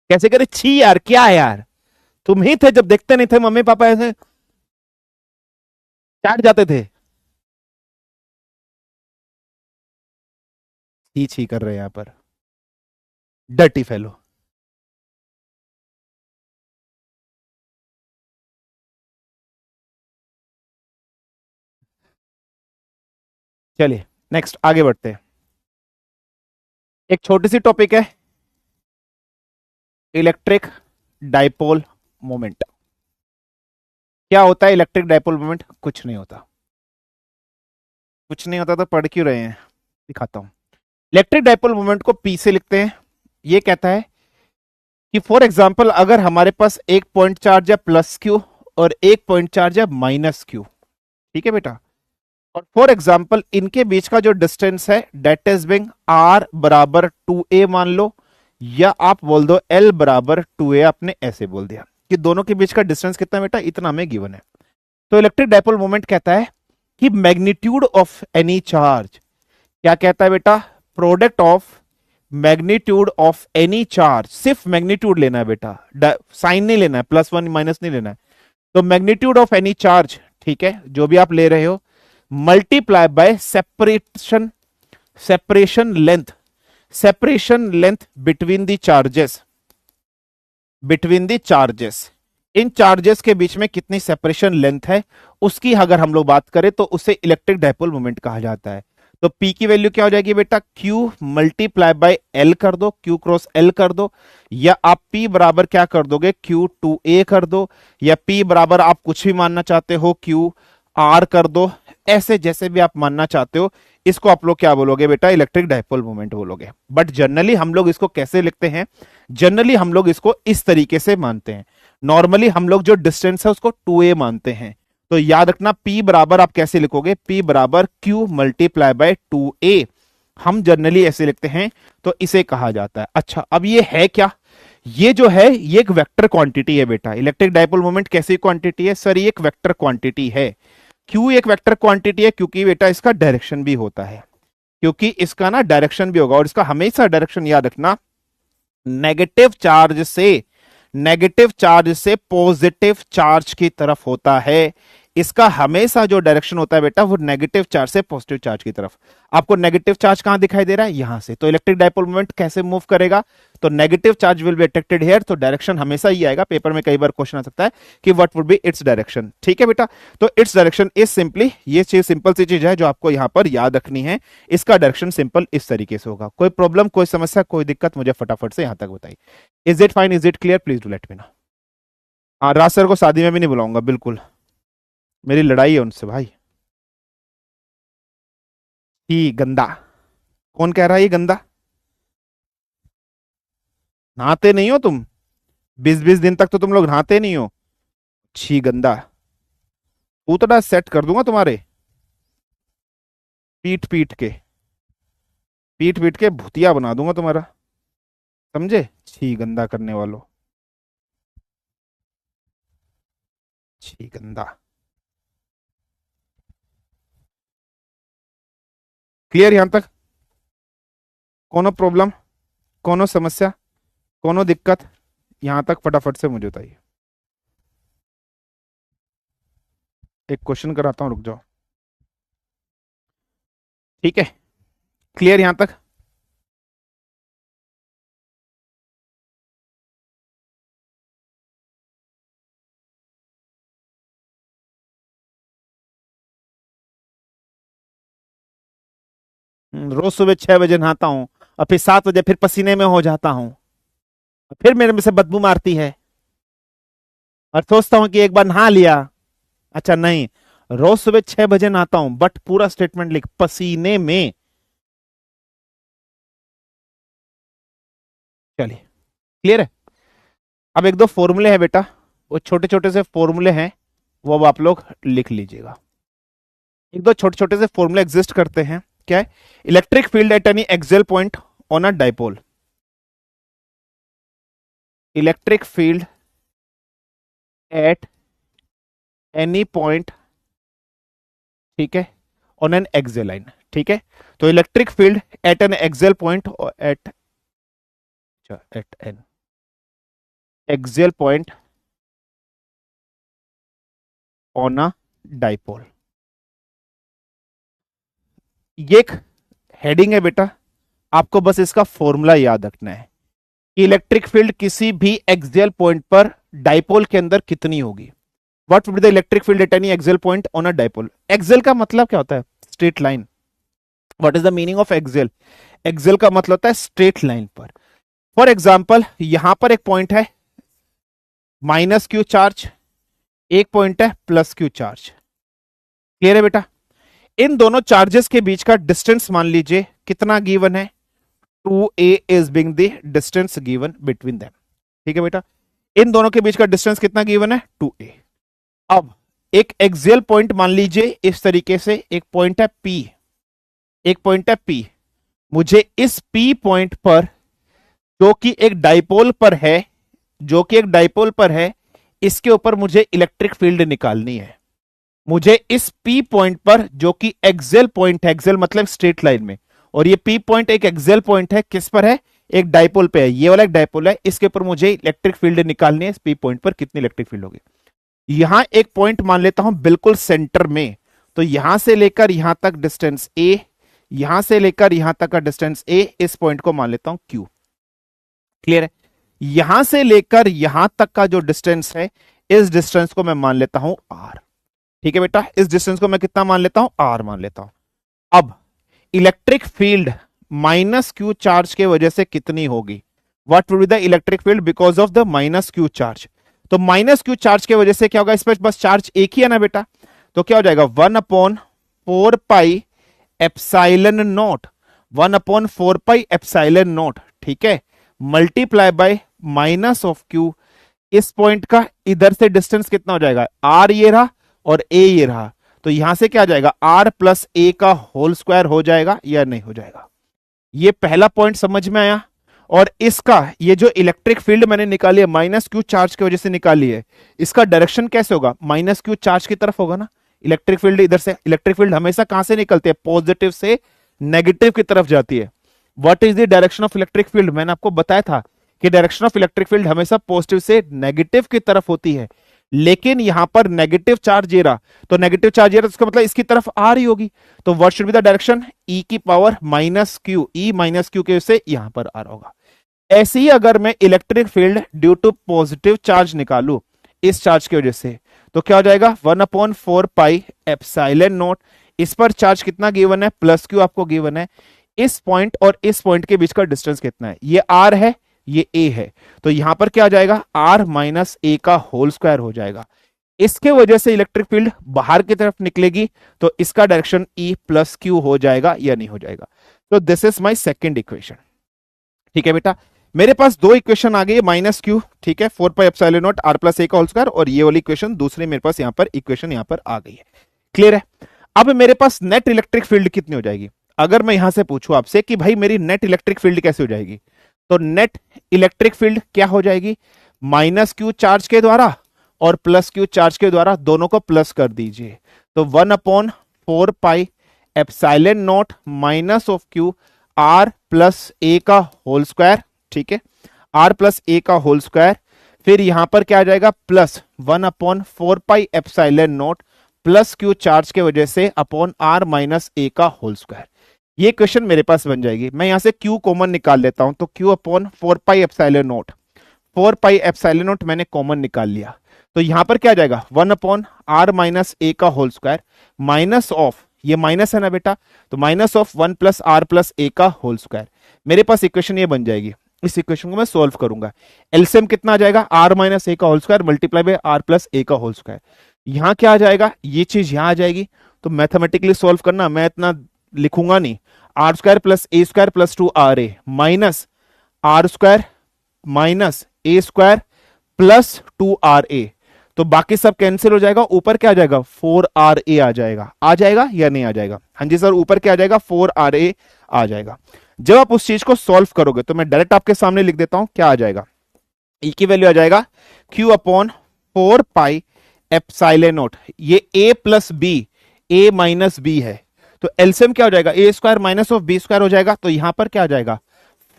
कैसे करे छी यार, क्या है यार। तुम ही थे जब देखते नहीं थे मम्मी पापा ऐसे चाट जाते थे। छी छी कर रहे हैं यहाँ पर, डर्टी फेलो। चलिए, नेक्स्ट आगे बढ़ते हैं। एक छोटी सी टॉपिक है, इलेक्ट्रिक डाइपोल मोमेंट। क्या होता है इलेक्ट्रिक डाइपोल मोमेंट? कुछ नहीं होता। कुछ नहीं होता तो पढ़ क्यों रहे हैं? दिखाता हूं। इलेक्ट्रिक डाइपोल मोमेंट को पी से लिखते हैं। ये कहता है कि फॉर एग्जांपल अगर हमारे पास एक पॉइंट चार्ज है प्लस क्यू और एक पॉइंट चार्ज है माइनस क्यू, ठीक है बेटा, और फॉर एग्जांपल इनके बीच का जो डिस्टेंस है डेट इज बिंग आर बराबर 2a मान लो, या आप बोल दो एल बराबर 2a, आपने ऐसे बोल दिया कि दोनों के बीच का डिस्टेंस कितना बेटा, इतना हमें गिवन है। तो इलेक्ट्रिक डाइपोल मोमेंट कहता है कि मैग्नीट्यूड ऑफ एनी चार्ज, क्या कहता है बेटा, product of magnitude of any charge, सिर्फ मैग्नीट्यूड लेना है बेटा, साइन नहीं लेना है, प्लस वन माइनस नहीं लेना है। तो मैग्नीट्यूड ऑफ एनी चार्ज, ठीक है, जो भी आप ले रहे हो, multiply by separation, separation length, separation length between the charges, between the charges, in charges के बीच में कितनी सेपरेशन लेंथ है, उसकी अगर हम लोग बात करें तो उसे इलेक्ट्रिक डाइपोल मोमेंट कहा जाता है। तो P की वैल्यू क्या हो जाएगी बेटा, Q मल्टीप्लाई बाय L कर दो, Q क्रॉस L कर दो, या आप P बराबर क्या कर दोगे, Q2A कर दो, या P बराबर आप कुछ भी मानना चाहते हो, QR कर दो, ऐसे जैसे भी आप मानना चाहते हो। इसको आप लोग क्या बोलोगे बेटा, इलेक्ट्रिक डाइपोल मोमेंट बोलोगे। बट जनरली हम लोग इसको कैसे लिखते हैं, जनरली हम लोग इसको इस तरीके से मानते हैं। नॉर्मली हम लोग जो डिस्टेंस है उसको 2a मानते हैं। तो याद रखना P बराबर आप कैसे लिखोगे, P बराबर Q मल्टीप्लाई बाय 2a, हम जनरली ऐसे लिखते हैं। तो इसे कहा जाता है। अच्छा, अब ये है क्या, ये जो है ये एक वेक्टर क्वांटिटी है बेटा। इलेक्ट्रिक डाइपोल मोमेंट कैसी क्वांटिटी है सर, ये एक वेक्टर क्वांटिटी है। क्यों एक वेक्टर क्वांटिटी है, क्योंकि बेटा इसका डायरेक्शन भी होता है, क्योंकि इसका ना डायरेक्शन भी होगा, और इसका हमेशा डायरेक्शन याद रखना, नेगेटिव चार्ज से, नेगेटिव चार्ज से पॉजिटिव चार्ज की तरफ होता है। इसका हमेशा जो डायरेक्शन होता है बेटा वो नेगेटिव चार्ज से पॉजिटिव चार्ज की तरफ। आपको नेगेटिव चार्ज कहां दिखाई दे रहा है, यहां से। तो इलेक्ट्रिक डाइपोल मोमेंट कैसे मूव करेगा, तो negative charge will be attracted here, तो डायरेक्शन हमेशा ही आएगा। पेपर में कई बार क्वेश्चन आ सकता है कि what would B its direction, ठीक है बेटा। तो इट्स डायरेक्शन इज सिंपली, ये चीज सिंपल सी चीज है जो आपको यहां पर याद रखनी है। इसका डायरेक्शन सिंपल इस तरीके से होगा। कोई प्रॉब्लम, कोई समस्या, कोई दिक्कत, मुझे फटाफट से यहां तक बताइए। Is it fine, is it clear, please do let me know. हाँ, राज सर को शादी में भी नहीं बुलाऊंगा बिल्कुल, मेरी लड़ाई है उनसे भाई। ही गंदा, कौन कह रहा है ये गंदा? नहाते नहीं हो तुम, 20-20 दिन तक तो तुम लोग नहाते नहीं हो। छी गंदा, उतना सेट कर दूंगा तुम्हारे, पीट पीट के, पीट पीट के भुतिया बना दूंगा तुम्हारा, समझे? छी गंदा करने वालों, छी गंदा। क्लियर यहां तक? कोनो प्रॉब्लम, कोनो समस्या, कोनो दिक्कत, यहां तक फटाफट से मुझे बताइए। एक क्वेश्चन कराता हूं, रुक जाओ। ठीक है, क्लियर यहां तक? रोज सुबह 6 बजे नहाता हूँ और फिर 7 बजे फिर पसीने में हो जाता हूँ। फिर मेरे में से बदबू मारती है और सोचता हूं कि एक बार नहा लिया। अच्छा नहीं, रोज सुबह 6 बजे नहाता हूं, बट पूरा स्टेटमेंट लिख, पसीने में। चलिए, क्लियर है। अब एक दो फॉर्मूले हैं बेटा, वो छोटे छोटे से फॉर्मूले हैं, वो अब आप लोग लिख लीजिएगा। एक दो छोटे छोटे से फॉर्मूले एग्जिस्ट करते हैं। क्या है? Electric field at any axial point on a dipole. Electric field at any point, ठीक है, ऑन एन एक्सियल लाइन। ठीक है, तो electric field at an axial point, at an axial point on a dipole. ये एक heading है बेटा, आपको बस इसका फॉर्मूला याद रखना है कि इलेक्ट्रिक फील्ड किसी भी एक्सियल पॉइंट पर डाइपोल के अंदर कितनी होगी। What would be the electric field at any axial point on a dipole. Axial का मतलब क्या होता है? Straight line. What is the meaning of axial? Axial का मतलब होता है स्ट्रेट लाइन पर। फॉर एग्जाम्पल, यहां पर एक पॉइंट है माइनस क्यू चार्ज, एक पॉइंट है प्लस क्यू चार्ज। क्लियर है बेटा? इन दोनों चार्जेस के बीच का डिस्टेंस मान लीजिए कितना गिवन है, 2a is being the distance given between them. ठीक है बेटा, इन दोनों के बीच का डिस्टेंस कितना गिवन है? 2a। अब एक एक्सियल पॉइंट मान लीजिए इस तरीके से, एक पॉइंट है P, एक पॉइंट है P। मुझे इस P पॉइंट पर, जो कि एक डाइपोल पर है, जो कि एक डाइपोल पर है, इसके ऊपर मुझे इलेक्ट्रिक फील्ड निकालनी है। मुझे इस P पॉइंट पर, जो कि एक्सियल पॉइंट है, एक्सियल मतलब स्ट्रेट लाइन में, और ये P पॉइंट एक एक्सियल पॉइंट है, किस पर है? एक डाइपोल पे है। ये वाला एक डाइपोल है, इसके ऊपर मुझे इलेक्ट्रिक फील्ड निकालनी है। इस P पॉइंट पर कितनी इलेक्ट्रिक फील्ड होगी? यहां एक पॉइंट मान लेता हूं बिल्कुल सेंटर में, तो यहां से लेकर यहां तक डिस्टेंस A, यहां से लेकर यहां तक का डिस्टेंस A, इस पॉइंट को मान लेता हूं Q। क्लियर है? यहां से लेकर यहां तक का जो डिस्टेंस है, इस डिस्टेंस को मैं मान लेता हूं R। ठीक है बेटा, इस डिस्टेंस को मैं कितना मान लेता हूं? R मान लेता हूं। अब electric field minus Q charge के वजह से कितनी होगी? What will be the electric field because of the minus Q charge. तो माइनस क्यू चार्ज के वजह से क्या होगा? इस पर बस चार्ज एक ही है ना बेटा, तो क्या हो जाएगा? 1/4 pi epsilon not, 1/4 pi epsilon not, ठीक है, multiply by minus of Q. इस पॉइंट का इधर से डिस्टेंस कितना हो जाएगा? R ये रहा और A ये रहा, तो यहां से क्या आ जाएगा? R प्लस A का होल स्क्वायर हो जाएगा या नहीं हो जाएगा? ये पहला पॉइंट समझ में आया। और इसका ये जो इलेक्ट्रिक फील्ड मैंने निकाली है, माइनस क्यू चार्ज की वजह से निकाली है, इसका डायरेक्शन कैसे होगा? माइनस क्यू चार्ज की तरफ होगा ना। इलेक्ट्रिक फील्ड इधर से, इलेक्ट्रिक फील्ड हमेशा कहां से निकलती है? पॉजिटिव से नेगेटिव की तरफ जाती है। What is the direction of electric field? मैंने आपको बताया था कि डायरेक्शन ऑफ इलेक्ट्रिक फील्ड हमेशा पॉजिटिव से नेगेटिव की तरफ होती है, लेकिन यहां पर नेगेटिव चार्ज ये रहा, तो नेगेटिव चार्ज ये रहा, तो इसका मतलब इसकी तरफ आ रही होगी। तो what should be the direction? E की power minus Q, E minus Q के से यहां पर आ रहा होगा। ऐसे ही अगर मैं electric field due to positive charge निकालू इस चार्ज की वजह से, तो क्या हो जाएगा? 1/4 पाई एप्सिलॉन नॉट। इस पर चार्ज कितना गिवन है? प्लस क्यू आपको गिवन है। इस पॉइंट और इस पॉइंट के बीच का डिस्टेंस कितना है? ये R है, ये A है, तो यहां पर क्या आ जाएगा? R माइनस A का होल स्क्वायर हो जाएगा। इसके वजह से इलेक्ट्रिक फील्ड बाहर की तरफ निकलेगी, तो इसका डायरेक्शन E प्लस क्यू हो जाएगा या नहीं हो जाएगा? तो this is my second equation. ठीक है बेटा, मेरे पास दो इक्वेशन आ गई है, माइनस क्यू, ठीक है, 4 pi epsilon not R plus A का होल स्क्वायर, और ये वाली इक्वेशन दूसरी मेरे पास यहां पर इक्वेशन यहां पर आ गई है। क्लियर है? अब मेरे पास नेट इलेक्ट्रिक फील्ड कितनी हो जाएगी? अगर मैं यहां से पूछूं आपसे कि भाई मेरी नेट इलेक्ट्रिक फील्ड कैसे हो जाएगी, तो नेट इलेक्ट्रिक फील्ड क्या हो जाएगी? माइनस क्यू चार्ज के द्वारा और प्लस क्यू चार्ज के द्वारा, दोनों को प्लस कर दीजिए, तो 1/4 pi epsilon not minus of Q R plus A का होल स्क्वायर। ठीक है, R प्लस A का होल स्क्वायर, फिर यहां पर क्या आ जाएगा? Plus 1/4 pi epsilon not plus Q charge के वजह से अपॉन R माइनस A का होल स्क्वायर। ये क्वेश्चन मेरे पास बन जाएगी। मैं यहां से Q कॉमन निकाल लेता हूं, तो Q/4 pi epsilon not, 4 pi epsilon not मैंने कॉमन निकाल लिया, तो यहां पर क्या आ जाएगा? 1/R माइनस A का होल स्क्वायर माइनस ऑफ, ये माइनस है ना बेटा, तो minus of 1 plus R plus A का होल स्क्वायर। मेरे पास इक्वेशन ये बन जाएगी। इस इक्वेशन को मैं सोल्व करूंगा। एलसीएम कितना आ जाएगा, आर माइनस ए का whole square multiply by R plus A का होल स्क्वायर। यहां क्या आ जाएगा, ये चीज यहां आ जाएगी। तो मैथमेटिकली सोल्व करना, मैं इतना लिखूंगा नहीं। R square plus A square plus 2 RA minus R square minus A square plus 2 RA। तो बाकी सब कैंसिल हो जाएगा, ऊपर क्या आ जाएगा 4 RA आ जाएगा या नहीं आ जाएगा? हाँ जी सर, ऊपर क्या आ जाएगा 4 RA आ जाएगा। जब आप उस चीज को सॉल्व करोगे तो मैं डायरेक्ट आपके सामने लिख देता हूं, क्या आ जाएगा, ई की वैल्यू आ जाएगा Q upon 4 pi epsilon naught. ये a plus B, a minus B है, तो एलसीएम क्या हो जाएगा, A square minus of B square हो जाएगा। तो यहां पर क्या आ जाएगा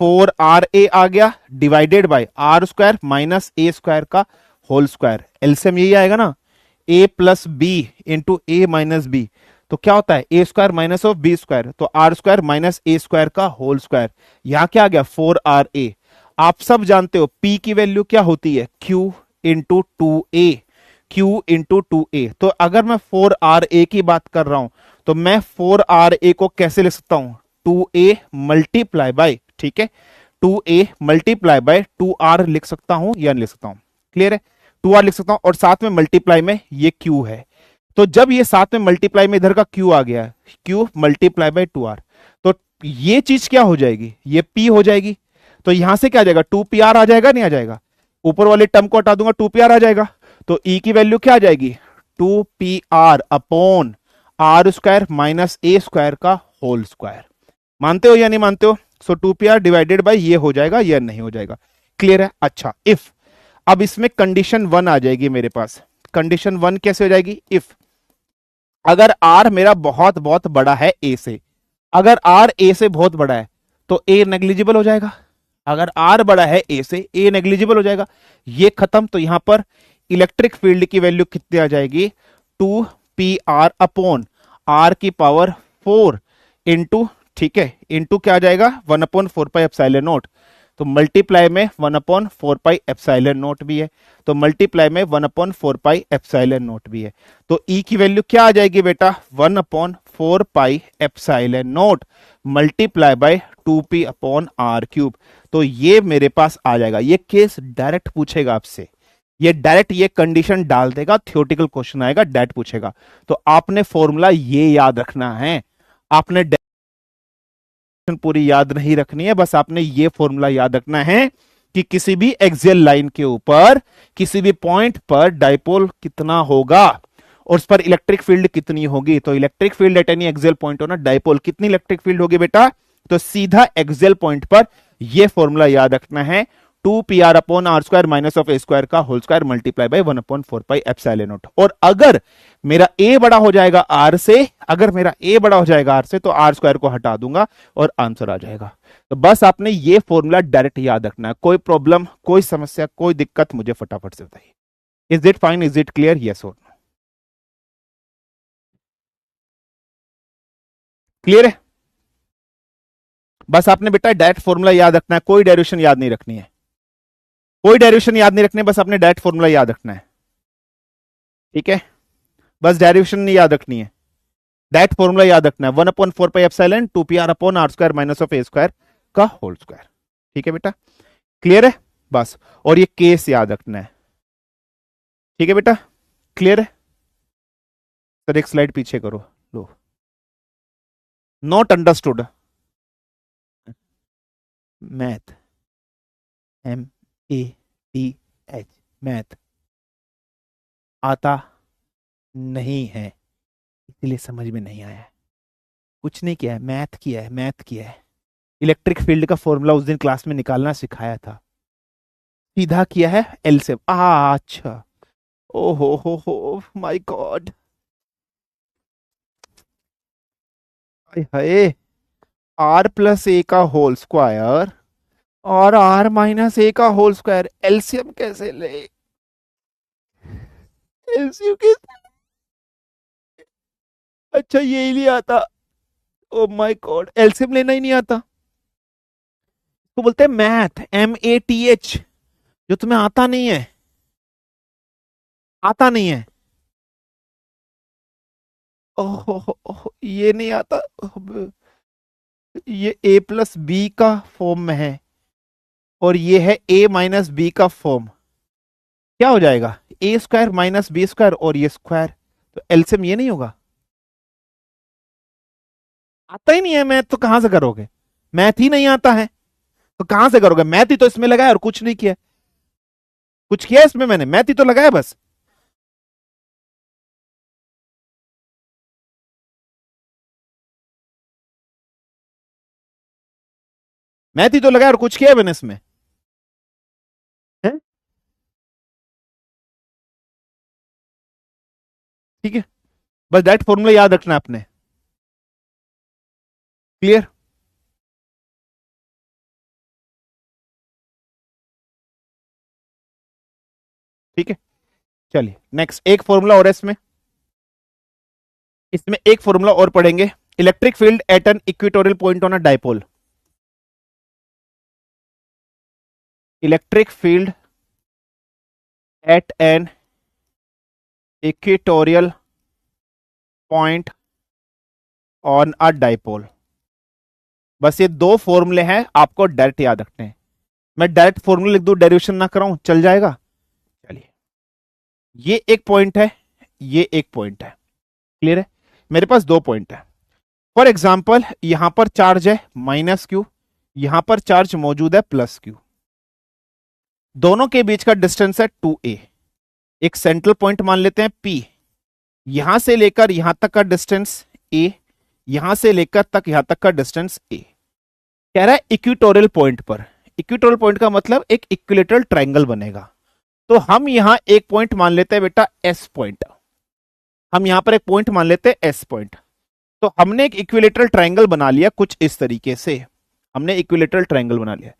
4 RA आ गया divided by are square minus A square का होल स्क्वायर। एलसीएम यही आएगा ना, a plus B into A minus B. तो क्या होता है A square minus of B square, तो are square minus A square का होल स्क्वायर। यहां क्या आ गया 4 RA। आप सब जानते हो P की वैल्यू क्या होती है, Q into 2A, Q into 2A। तो अगर मैं 4 RA की बात कर रहा हूं तो मैं 4 RA को कैसे लिख सकता हूं, 2A मल्टीप्लाई बाय, ठीक है, 2A मल्टीप्लाई बाय 2R लिख सकता हूं या नहीं लिख सकता हूं? क्लियर है, 2R लिख सकता हूं और साथ में मल्टीप्लाई में ये Q है। तो जब ये साथ में मल्टीप्लाई में इधर का Q आ गया, Q मल्टीप्लाई बाय 2R, तो ये चीज क्या हो जाएगी, ये P हो जाएगी। तो यहां से क्या आ जाएगा 2PR आ जाएगा, नहीं आ जाएगा? ऊपर वाले टर्म को हटा दूंगा, 2PR आ जाएगा। तो E की वैल्यू क्या आ जाएगी 2PR upon R square minus A square का होल स्क्वायर। मानते हो या नहीं मानते हो? सो 2PR डिवाइडेड बाय ये हो जाएगा या नहीं हो जाएगा? क्लियर है। अच्छा, इफ, अब इसमें कंडीशन 1 आ जाएगी मेरे पास। कंडीशन 1 कैसे हो जाएगी, इफ अगर आर मेरा बहुत बहुत बड़ा है ए से, अगर आर ए से बहुत बड़ा है तो ए नेग्लिजिबल हो जाएगा। अगर आर बड़ा है ए से, ए नेग्लिजिबल हो जाएगा। ये खत्म। तो यहां पर इलेक्ट्रिक फील्ड की वैल्यू कितनी आ जाएगी 2PR अपॉन आर की पावर 4 इंटू, ठीक है, इंटू क्या आ जाएगा 1/4 पाई एप्सिलॉन नॉट। तो मल्टीप्लाई में 1/4 पाई एप्सिलॉन नॉट भी है, तो मल्टीप्लाई में 1/4 पाई एप्सिलॉन नॉट भी है। तो ई की वैल्यू क्या आ जाएगी बेटा 1/4 pi epsilon naught multiply by 2P upon R cube. तो ये मेरे पास आ जाएगा। ये केस डायरेक्ट पूछेगा आपसे, ये डायरेक्ट ये कंडीशन डाल देगा, थ्योरेटिकल क्वेश्चन आएगा, डायरेक्ट पूछेगा। तो आपने फॉर्मूला ये याद रखना है, आपने पूरी याद नहीं रखनी है, बस आपने ये फॉर्मूला याद रखना है कि किसी भी एक्सियल लाइन के ऊपर किसी भी पॉइंट पर डाइपोल कितना होगा और उस पर इलेक्ट्रिक फील्ड कितनी होगी। तो electric field at any axial point हो ना डाइपोल, कितनी इलेक्ट्रिक फील्ड होगी बेटा, तो सीधा एक्सियल पॉइंट पर यह फॉर्मूला याद रखना है 2PR upon R square minus of A square का whole square multiply by 1/4 pi epsilon naught. और अगर मेरा ए बड़ा हो जाएगा आर से, अगर मेरा ए बड़ा हो जाएगा आर से, तो आर स्क्वायर को हटा दूंगा और आंसर आ जाएगा। तो बस आपने ये फॉर्मूला डायरेक्ट याद रखना है। कोई प्रॉब्लम, कोई समस्या, कोई दिक्कत मुझे फटाफट से बताइए। Is it fine, is it clear, yes और नो? क्लियर है। बस आपने बेटा डायरेक्ट फॉर्मूला याद रखना है, कोई डेरिवेशन याद नहीं रखनी है, कोई डेरिवेशन याद नहीं रखनी है, बस आपने डायरेक्ट फॉर्मूला याद रखना है। ठीक है, बस डेरिवेशन नहीं याद रखनी है, डायरेक्ट फॉर्मूला याद रखना है 1/4 pi epsilon 2PR upon R square minus of A square का होल स्क्वायर। ठीक है बेटा, क्लियर है बस। और ये केस याद रखना है। ठीक है बेटा, क्लियर है। सर एक स्लाइड पीछे करो, लो। Not understood math, METH, math आता नहीं है, इसलिए समझ में नहीं आया है। कुछ नहीं किया है, मैथ किया है, मैथ किया है। इलेक्ट्रिक फील्ड का फॉर्मूला उस दिन क्लास में निकालना सिखाया था, सीधा किया है एलसीएम। अच्छा, ओहो हो माय गॉड, हाय, आर प्लस ए का होल स्क्वायर और आर माइनस ए का होल स्क्वायर, एलसीएम कैसे ले, एलसीएम कैसे? अच्छा यही नहीं आता, ओ माय गॉड, एलसीएम लेना ही नहीं आता। तो बोलते हैं मैथ, METH, जो तुम्हें आता नहीं है, आता नहीं है। ओहो, ये नहीं आता, ये A प्लस बी का फॉर्म में है और ये है a माइनस बी का फॉर्म, क्या हो जाएगा a square minus B square और ये स्क्वायर, तो एलसीएम ये नहीं होगा? आता ही नहीं है मैथ तो कहां से करोगे, मैथ ही नहीं आता है तो कहां से करोगे, मैथ ही तो इसमें लगाया और कुछ नहीं किया, कुछ किया इसमें मैंने, मैथ ही तो लगाया बस। मैथ ही तो लगाया और कुछ किया है मैंने इसमें है? ठीक है, बस दैट फॉर्मूला याद रखना है आपने। क्लियर? ठीक है, चलिए नेक्स्ट एक फॉर्मूला और है इसमें, इसमें एक फॉर्मूला और पढ़ेंगे। Electric field at an equatorial point on a dipole, electric field at an equatorial point on a dipole. बस ये दो फॉर्मूले हैं, आपको डायरेक्ट याद रखने हैं। मैं डायरेक्ट फॉर्मूला लिख दूं, डेरिवेशन ना कराऊं, चल जाएगा? चलिए, ये एक पॉइंट है, ये एक पॉइंट है। क्लियर है? मेरे पास दो पॉइंट है। फॉर एग्जाम्पल यहां पर चार्ज है माइनस क्यू, यहां पर चार्ज मौजूद है प्लस क्यू, दोनों के बीच का डिस्टेंस है 2a। एक सेंट्रल पॉइंट मान लेते हैं P, यहां से लेकर यहां तक का डिस्टेंस a, यहां से लेकर तक यहां तक का डिस्टेंस a। कह रहा है इक्वेटोरियल पॉइंट पर, इक्वेटोरियल पॉइंट का मतलब एक इक्विलेटरल ट्रायंगल बनेगा। तो हम यहां एक पॉइंट मान लेते हैं बेटा S पॉइंट, हम यहां पर एक पॉइंट मान लेते हैं S पॉइंट। तो हमने एक इक्विलेटरल ट्रायंगल बना लिया कुछ इस तरीके से, हमने इक्विलेटरल ट्रायंगल बना लिया।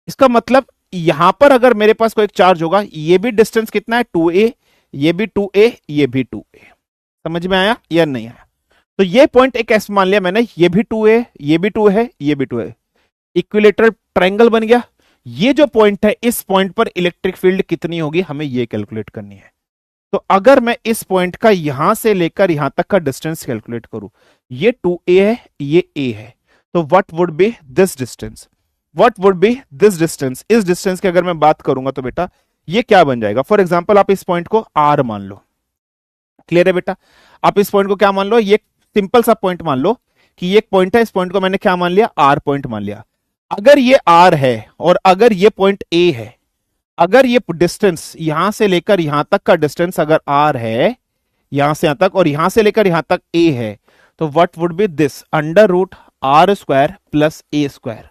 इसका मतलब यहां पर अगर मेरे पास कोई एक चार्ज होगा, ये भी डिस्टेंस कितना है 2a, ये भी 2a, ये भी 2a। समझ में आया या नहीं आया? तो ये पॉइंट एक S मान लिया मैंने, ये भी 2a, ये भी 2 है, ये भी 2 है, इक्विलेटरल ट्रायंगल बन गया। ये जो पॉइंट है, इस पॉइंट पर इलेक्ट्रिक फील्ड कितनी होगी हमें ये कैलकुलेट करनी है। तो अगर मैं इस पॉइंट का यहां से लेकर यहां तक का डिस्टेंस कैलकुलेट करूं, ये 2a है, ये a है, तो what would be this distance, what would be this distance. इस डिस्टेंस की अगर मैं बात करूंगा तो बेटा ये क्या बन जाएगा। फॉर एग्जाम्पल आप इस पॉइंट को r मान लो। क्लियर है बेटा? आप इस पॉइंट को क्या मान लो, ये सिंपल सा पॉइंट मान लो कि ये एक पॉइंट है, इस पॉइंट को मैंने क्या मान लिया, r पॉइंट मान लिया। अगर ये r है और अगर ये पॉइंट a है, अगर ये डिस्टेंस यहां से लेकर यहां तक का डिस्टेंस अगर r है, यहां से यहां तक और यहां से लेकर यहां तक a है, तो what would be this under root r square plus a square.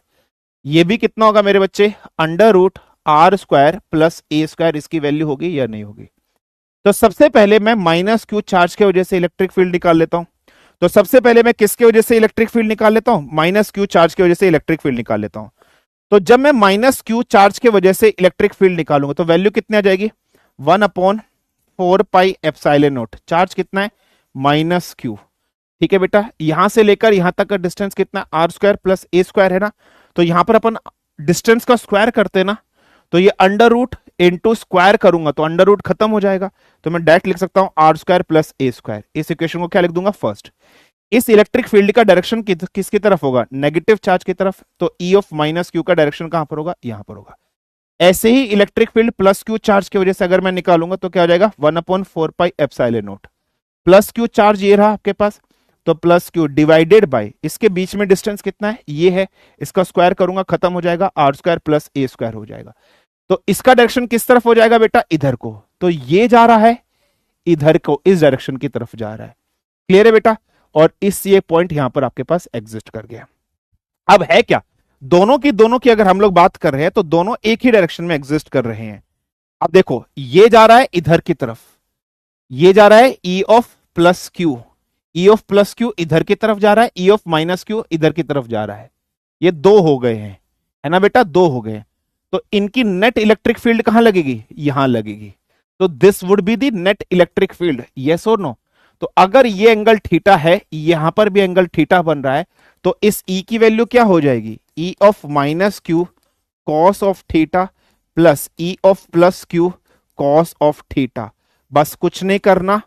ये भी कितना होगा मेरे बच्चे, under root r square plus a square. इसकी वैल्यू होगी या नहीं होगी? तो सबसे पहले मैं माइनस क्यू चार्ज की वजह से इलेक्ट्रिक फील्ड निकाल लेता हूं। तो सबसे पहले मैं किसकी वजह से इलेक्ट्रिक फील्ड निकाल लेता हूं, माइनस क्यू चार्ज की वजह से इलेक्ट्रिक फील्ड निकाल लेता हूं। तो जब मैं माइनस क्यू चार्ज की वजह से इलेक्ट्रिक फील्ड निकालूंगा तो वैल्यू कितनी आ जाएगी, 1/4 पाई एप्सिलॉन नॉट। चार्ज कितना है, माइनस क्यू। ठीक है बेटा, यहां से लेकर यहां तक का डिस्टेंस कितना, आर स्क्वायर प्लस ए स्क्वायर है ना। तो यहां पर अपन डिस्टेंस का स्क्वायर करते हैं ना, तो ये अंडर रूट इंटू स्क्वायर करूंगा तो अंडर रूट खत्म हो जाएगा। तो मैं डायरेक्ट लिख सकता हूं आर स्क्वायर प्लस ए स्क्वायर। इस इक्वेशन को क्या लिख दूंगा, फर्स्ट। इस इलेक्ट्रिक फील्ड का डायरेक्शन किसकी तरफ होगा, नेगेटिव चार्ज की तरफ। तो ई ऑफ माइनस क्यू का डायरेक्शन कहां पर होगा, यहां पर होगा। ऐसे ही electric field plus Q charge की वजह से अगर मैं निकालूंगा तो क्या हो जाएगा, 1/4 pi epsilon not. Plus Q charge ये रहा आपके पास, तो प्लस क्यू डिवाइडेड बाय इसके बीच में डिस्टेंस कितना है, ये है, इसका स्क्वायर करूंगा खत्म हो जाएगा, आर स्क्वायर प्लस ए स्क्वायर हो जाएगा। तो इसका डायरेक्शन किस तरफ हो जाएगा बेटा, इधर को। तो ये जा रहा है इधर को, इस डायरेक्शन की तरफ जा रहा है। क्लियर है बेटा? और इस ये पॉइंट यहां पर आपके पास एग्जिस्ट कर गया। अब है क्या, दोनों की अगर हम लोग बात कर रहे हैं तो दोनों एक ही डायरेक्शन में एग्जिस्ट कर रहे हैं। अब देखो ये जा रहा है इधर की तरफ, ये जा रहा है ई of plus Q, E of plus Q इधर की तरफ जा रहा है, ई ऑफ माइनस क्यू इधर की तरफ जा रहा है। ये दो हो गए हैं, है ना बेटा, दो हो गए। तो इनकी नेट इलेक्ट्रिक फील्ड कहां लगेगी, यहां लगेगी। तो this would be the net electric field, yes और नो। तो अगर ये एंगल थीटा है, यहां पर भी एंगल थीटा बन रहा है, तो इस ई की वैल्यू क्या हो जाएगी, ई of minus Q cos of theta plus E of plus Q cos of theta. बस कुछ नहीं करना,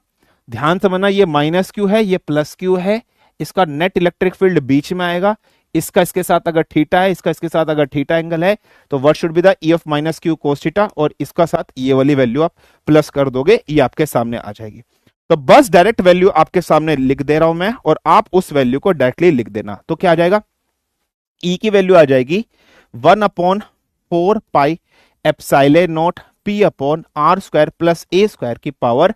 ध्यान समझना, ये माइनस क्यू है, ये प्लस क्यू है, इसका नेट इलेक्ट्रिक फील्ड बीच में आएगा, इसका इसके साथ अगर थीटा है, इसका इसके साथ अगर थीटा एंगल है, तो what should be the EF minus Q cos theta, और इसका साथ ये वाली वैल्यू आप प्लस कर दोगे, ये आपके सामने आ जाएगी। तो बस डायरेक्ट वैल्यू आपके सामने लिख दे रहा हूं मैं, और आप उस वैल्यू को डायरेक्टली लिख देना। तो क्या आ जाएगा, ई की वैल्यू आ जाएगी 1/4 pi epsilon naught P upon R square plus ए स्क्वायर की पावर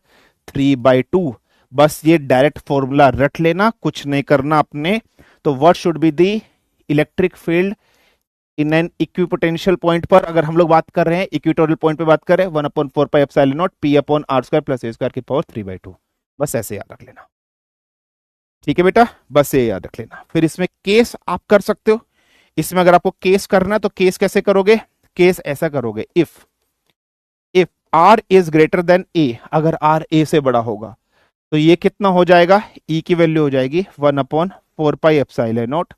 3/2। बस ये डायरेक्ट फॉर्मूला रट लेना, कुछ नहीं करना अपने। तो what should be the electric field in an equipotential point पर, अगर हम लोग बात कर रहे हैं इक्वेटोरियल पॉइंट पे बात कर रहे हैं, 1/4 pi epsilon naught P upon R square plus ए स्क्वायर की पावर 3/2। बस ऐसे याद रख लेना, ठीक है बेटा, बस ये याद रख लेना। फिर इसमें केस आप कर सकते हो। इसमें अगर आपको केस करना है तो केस कैसे करोगे, केस ऐसा करोगे, if R is greater than A, अगर आर ए से बड़ा होगा तो ये कितना हो जाएगा, ई की वैल्यू हो जाएगी 1/4 pi epsilon naught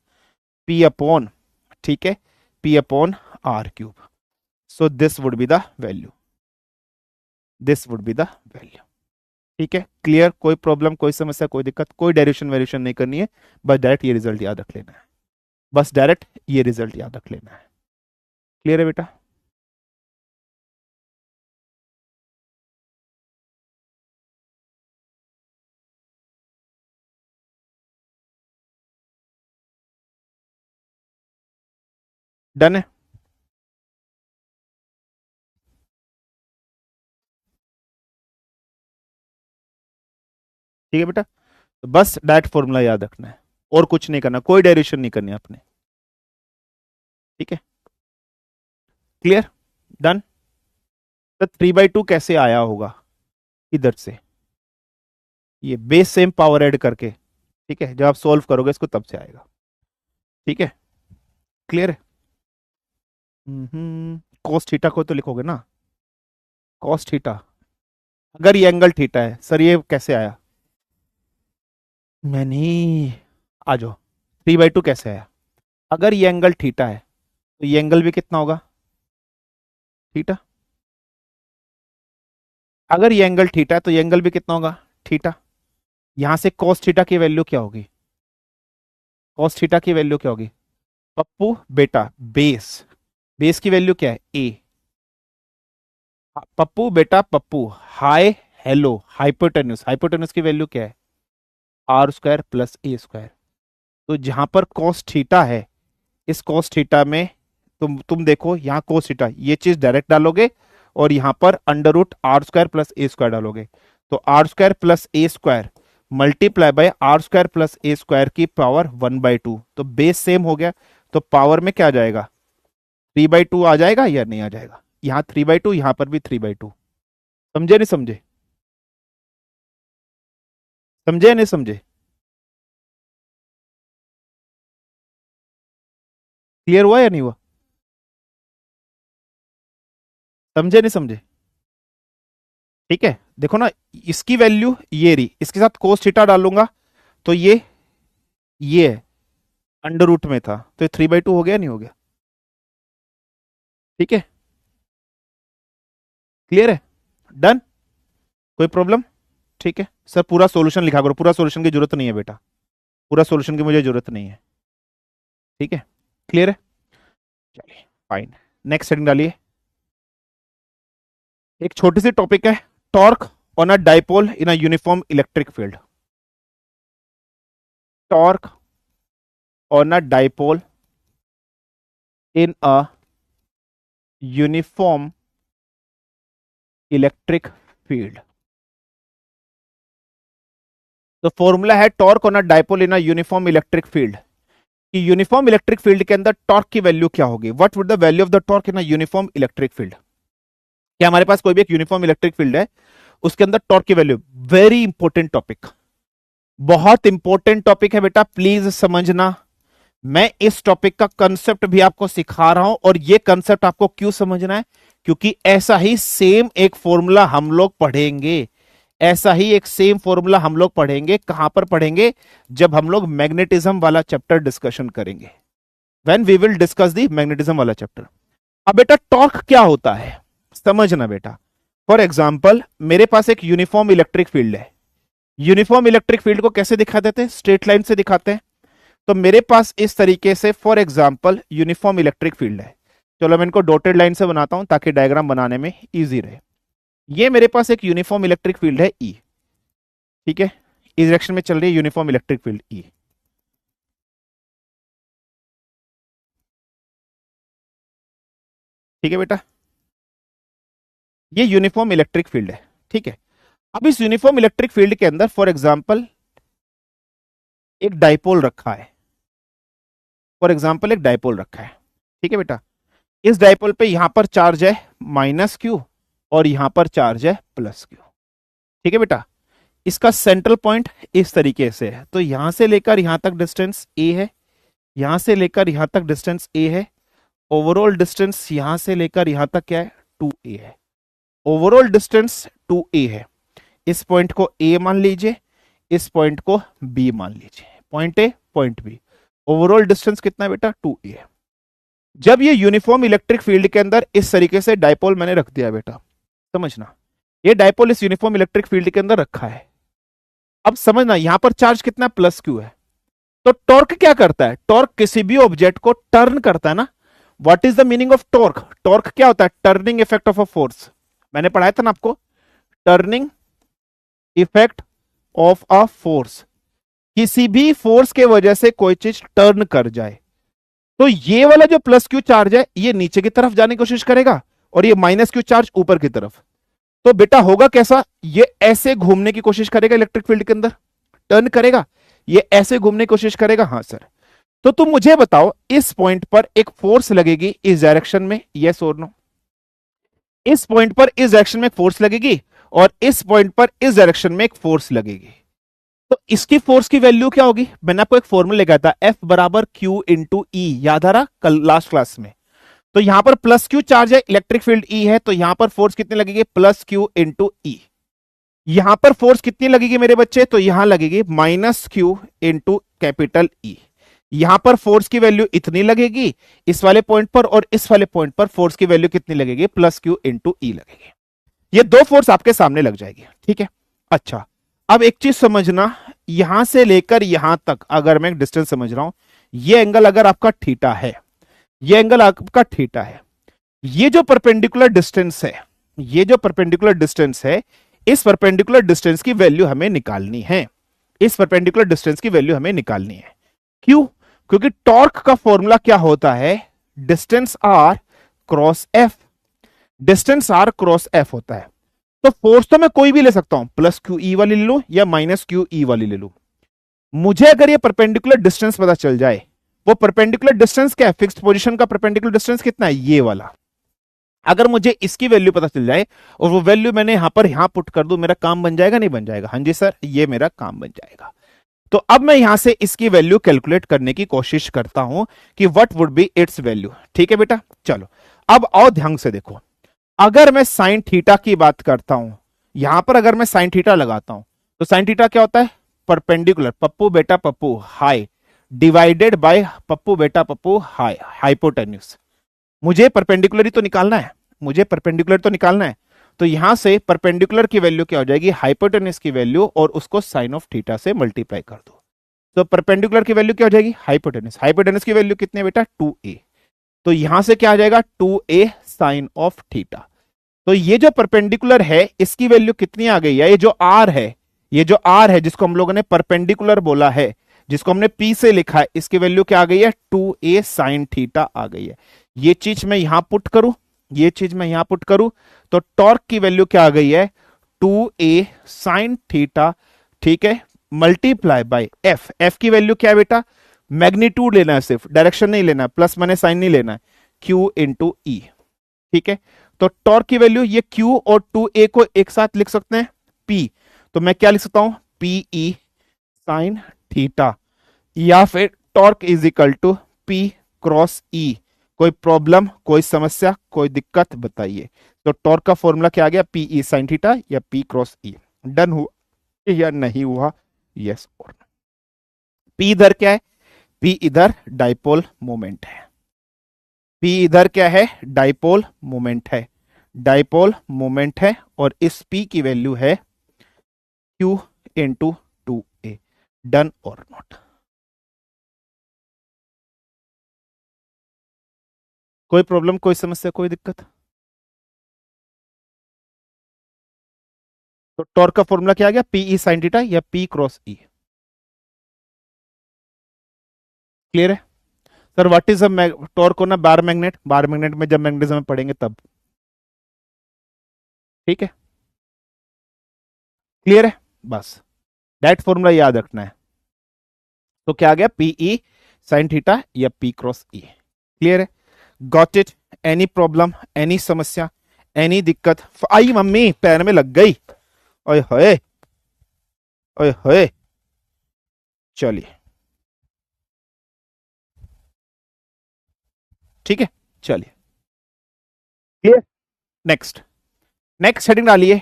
P upon, ठीक है, P upon R cube. So this would be the value, this would be the value. ठीक है, क्लियर, कोई प्रॉब्लम, कोई समस्या, कोई दिक्कत, कोई डेरिवेशन वेरिएशन नहीं करनी है, बस डायरेक्ट ये रिजल्ट याद रख लेना है, बस डायरेक्ट ये रिजल्ट याद रख लेना है। क्लियर है बेटा? डन है? ठीक है बेटा, तो बस डायरेक्ट फॉर्मूला याद रखना है और कुछ नहीं करना, कोई डेरिवेशन नहीं करनी आपने। ठीक है, क्लियर, डन। तो 3/2 कैसे आया होगा, इधर से ये बेस सेम पावर ऐड करके, ठीक है, जब आप सॉल्व करोगे इसको तब से आएगा। ठीक है, क्लियर है? कॉस थीटा को तो लिखोगे ना, कॉस थीटा, अगर ये एंगल थीटा है सर, ये कैसे आया, मैं नहीं, आ जाओ, 3/2 कैसे आया, अगर ये एंगल थीटा है तो ये एंगल भी कितना होगा, थीटा। अगर ये एंगल थीटा है तो ये एंगल भी कितना होगा, थीटा। यहां से cos थीटा की वैल्यू क्या होगी, cos थीटा की वैल्यू क्या होगी, पप्पू बेटा, बेस, बेस की वैल्यू क्या है, ए, पप्पू बेटा Pappu, hi hello, hypotenuse, hypotenuse की वैल्यू क्या है, आर स्क्वायर प्लस ए स्क्वायर। तो जहां पर cos थीटा है, इस cos थीटा में तुम देखो, यहाँ cos थीटा, ये चीज डायरेक्ट डालोगे और यहां पर under root r square plus ए स्क्वायर डालोगे, तो are square plus A square multiply by are square plus A square की पावर 1/2, तो बेस सेम हो गया, तो पावर में क्या आ जाएगा, 3/2 आ जाएगा या नहीं आ जाएगा, यहाँ 3/2, यहां पर भी 3/2। समझे नहीं समझे, समझे नहीं समझे, क्लियर हुआ या नहीं हुआ, समझे नहीं समझे? ठीक है, देखो ना, इसकी वैल्यू ये रही, इसके साथ कोस थीटा डालूंगा तो ये अंडर रूट में था, तो ये 3/2 हो गया नहीं हो गया? ठीक है, क्लियर है, डन, कोई प्रॉब्लम? ठीक है सर, पूरा सॉल्यूशन लिखा करो, पूरा सॉल्यूशन की जरूरत नहीं है बेटा, पूरा सॉल्यूशन की मुझे जरूरत नहीं है। ठीक है, क्लियर है, चलिए फाइन, नेक्स्ट हेडिंग डालिए। एक छोटी सी टॉपिक है, torque on a dipole in a uniform electric field, torque on a dipole in a uniform electric field. तो फॉर्मूला है torque on a dipole in a uniform electric field, कि uniform electric field के अंदर torque की value क्या होगी, what would the value of the torque in a uniform electric field. क्या हमारे पास कोई भी एक यूनिफॉर्म इलेक्ट्रिक फील्ड है, उसके अंदर टॉर्क की वैल्यू, वेरी इंपॉर्टेंट टॉपिक, बहुत इंपॉर्टेंट टॉपिक है बेटा, प्लीज समझना। मैं इस टॉपिक का कंसेप्ट भी आपको सिखा रहा हूं, और ये कंसेप्ट आपको क्यों समझना है, क्योंकि ऐसा ही सेम एक फॉर्मूला हम लोग पढ़ेंगे, ऐसा ही एक सेम फॉर्मूला हम लोग पढ़ेंगे, कहां पर पढ़ेंगे, जब हम लोग मैग्नेटिज्म वाला चैप्टर डिस्कशन करेंगे, when we will discuss the magnetism वाला चैप्टर। अब बेटा टॉर्क क्या होता है समझना बेटा, फॉर एग्जाम्पल मेरे पास एक यूनिफॉर्म इलेक्ट्रिक फील्ड है, यूनिफॉर्म इलेक्ट्रिक फील्ड को कैसे दिखा देते हैं, स्ट्रेट लाइन से दिखाते हैं। तो मेरे पास इस तरीके से for example uniform electric field है। चलो मैं इनको डॉटेड लाइन से बनाता हूं ताकि डायग्राम बनाने में इजी रहे। ये मेरे पास एक यूनिफॉर्म इलेक्ट्रिक फील्ड है ई, ठीक है, इस डायरेक्शन में चल रही है यूनिफॉर्म इलेक्ट्रिक फील्ड ई। ठीक है बेटा, ये यूनिफॉर्म इलेक्ट्रिक फील्ड है, ठीक है। अब इस यूनिफॉर्म इलेक्ट्रिक फील्ड के अंदर फॉर एग्जांपल एक डाइपोल रखा है, फॉर एग्जांपल एक डाइपोल रखा है, ठीक है बेटा। इस डाइपोल पे यहां पर चार्ज है माइनस क्यू और यहां पर चार्ज है प्लस क्यू, ठीक है बेटा। इसका सेंट्रल पॉइंट इस तरीके से है, तो यहां से लेकर यहां तक डिस्टेंस ए है, यहां से लेकर यहां तक डिस्टेंस ए है। ओवरऑल डिस्टेंस यहां से लेकर यहां तक क्या है, 2a है। ओवरऑल डिस्टेंस 2a है। इस पॉइंट को a मान लीजिए, इस पॉइंट को b मान लीजिए, point a point b। Overall distance कितना है बेटा, 2a है। जब ये यूनिफॉर्म इलेक्ट्रिक फील्ड के अंदर इस तरीके से डाइपोल मैंने रख दिया बेटा, समझना, ये डाइपोल इस यूनिफॉर्म इलेक्ट्रिक फील्ड के अंदर रखा है। अब समझना यहां पर चार्ज कितना प्लस क्यू है, तो टॉर्क क्या करता है, टॉर्क किसी भी ऑब्जेक्ट को टर्न करता है ना। What is the meaning of torque, torque क्या होता है, turning effect of a force. मैंने पढ़ाया था ना आपको, turning effect of a force, किसी भी फोर्स के वजह से कोई चीज टर्न कर जाए। तो ये वाला जो प्लस क्यू चार्ज है ये नीचे की तरफ जाने की कोशिश करेगा और ये माइनस क्यू चार्ज ऊपर की तरफ। तो बेटा होगा कैसा, ये ऐसे घूमने की कोशिश करेगा इलेक्ट्रिक फील्ड के अंदर, टर्न करेगा, ये ऐसे घूमने की कोशिश करेगा। हाँ सर, तो तुम मुझे बताओ इस पॉइंट पर एक फोर्स लगेगी इस डायरेक्शन में, यस और नो। इस पॉइंट पर इस डायरेक्शन में फोर्स लगेगी और इस पॉइंट पर इस डायरेक्शन में एक फोर्स लगेगी। तो इसकी फोर्स की वैल्यू क्या होगी, मैंने आपको एक फॉर्मूला लिखा था, F बराबर Q इंटू ई, याद आ रहा कल लास्ट क्लास में। तो यहां पर प्लस क्यू चार्ज है, इलेक्ट्रिक फील्ड ई है, तो यहां पर फोर्स कितनी लगेगी, प्लस क्यू इंटू ई। यहां पर फोर्स कितनी लगेगी मेरे बच्चे, तो यहां लगेगी minus Q into capital E. यहां पर फोर्स की वैल्यू इतनी लगेगी इस वाले पॉइंट पर, और इस वाले पॉइंट पर फोर्स की वैल्यू कितनी लगेगी, प्लस क्यू इंटू ई लगेगी। ये दो फोर्स आपके सामने लग जाएगी, ठीक है। अच्छा, अब एक चीज समझना, यहां से लेकर यहां तक अगर मैं डिस्टेंस समझ रहा हूं, ये एंगल अगर आपका थीटा है, ये एंगल आपका थीटा है, ये जो परपेंडिकुलर डिस्टेंस है, ये जो परपेंडिकुलर डिस्टेंस है, इस परपेंडिकुलर डिस्टेंस की वैल्यू हमें निकालनी है, इस परपेंडिकुलर डिस्टेंस की वैल्यू हमें निकालनी है। क्यों, क्योंकि टॉर्क का फॉर्मूला क्या होता है, distance r cross F, distance r cross F होता है। तो फोर्स तो मैं कोई भी ले सकता हूं, प्लस क्यू ई वाली ले लूं या माइनस क्यू ई वाली ले लूं। मुझे अगर ये परपेंडिकुलर डिस्टेंस पता चल जाए, वो परपेंडिकुलर डिस्टेंस क्या है, फिक्स्ड पोजीशन का परपेंडिकुलर डिस्टेंस कितना है, ये वाला। अगर मुझे इसकी वैल्यू पता चल जाए और वो वैल्यू मैंने यहां पर यहां पुट कर दूं, मेरा काम बन जाएगा नहीं बन जाएगा, हाँ जी सर, ये मेरा काम बन जाएगा। तो अब मैं यहां से इसकी वैल्यू कैलकुलेट करने की कोशिश करता हूं कि what would B it's value. ठीक है बेटा, चलो अब और ध्यान से देखो, अगर मैं साइन थीटा की बात करता हूं, यहां पर अगर मैं साइन थीटा लगाता हूं, तो साइन थीटा क्या होता है, परपेंडिकुलर, पप्पू बेटा Pappu high, divided by Pappu बेटा पप्पू हाई, हाइपोटेन्यूस। मुझे परपेंडिकुलर ही तो निकालना है, मुझे परपेंडिकुलर तो निकालना है। तो यहां से परपेंडिकुलर की वैल्यू क्या हो जाएगी, हाइपोटेन्यूस की वैल्यू, और उसको साइन ऑफ थीटा से मल्टीप्लाई कर दो। तो परपेंडिकुलर की वैल्यू क्या हो जाएगी, हाइपोटेन्यूस। हाइपोटेन्यूस की वैल्यू कितनी है बेटा, 2a। तो यहां से क्या आ जाएगा, 2a साइन ऑफ थीटा। तो ये जो परपेंडिकुलर है इसकी वैल्यू कितनी आ गई है, ये जो आर है, ये जो आर है जिसको हम लोगों ने परपेंडिकुलर बोला है, जिसको हमने पी से लिखा है, इसकी वैल्यू क्या आ गई है, 2a साइन थीटा आ गई है। ये चीज मैं यहां पुट करूं, ये चीज मैं यहां पुट करूं, तो टॉर्क की वैल्यू क्या आ गई है, 2a साइन थीटा, ठीक है, मल्टीप्लाई बाय एफ। एफ की वैल्यू क्या है बेटा, मैग्नीट्यूड लेना है, सिर्फ डायरेक्शन नहीं लेना है, प्लस माइनस साइन नहीं लेना है, q इंटू ई। ठीक है, तो टॉर्क की वैल्यू, ये q और 2a को एक साथ लिख सकते हैं p, तो मैं क्या लिख सकता हूं, पी ई साइन थीटा, या फिर torque is equal to p cross E. कोई प्रॉब्लम, कोई समस्या, कोई दिक्कत बताइए। तो टॉर्क का फॉर्मूला क्या आ गया, पी ई साइन थीटा या p क्रॉस ई। डन हुआ या नहीं हुआ, यस और नो। p इधर क्या है, p इधर डाइपोल मोमेंट है, p इधर क्या है, डाइपोल मोमेंट है, डाइपोल मोमेंट है, और इस p की वैल्यू है q इंटू 2a। डन और नॉट। कोई प्रॉब्लम, कोई समस्या, कोई दिक्कत? तो टॉर्क का फॉर्मूला क्या आ गया? पीई साइन थीटा या पी क्रॉस ई। क्लियर है sir? What is a torque होना बार मैग्नेट, बार मैग्नेट में जब मैग्नेटिज्म में पढ़ेंगे तब। ठीक है, क्लियर है? बस दैट फॉर्मूला याद रखना है। तो क्या आ गया? पीई साइन थीटा या पी क्रॉस ई। क्लियर है? Got it? Any problem, any समस्या, एनी दिक्कत? आई मम्मी पैर में लग गई, ओए होए, ओए होए। चलिए ठीक है, चलिए क्लियर। नेक्स्ट, नेक्स्ट हेडिंग डालिए,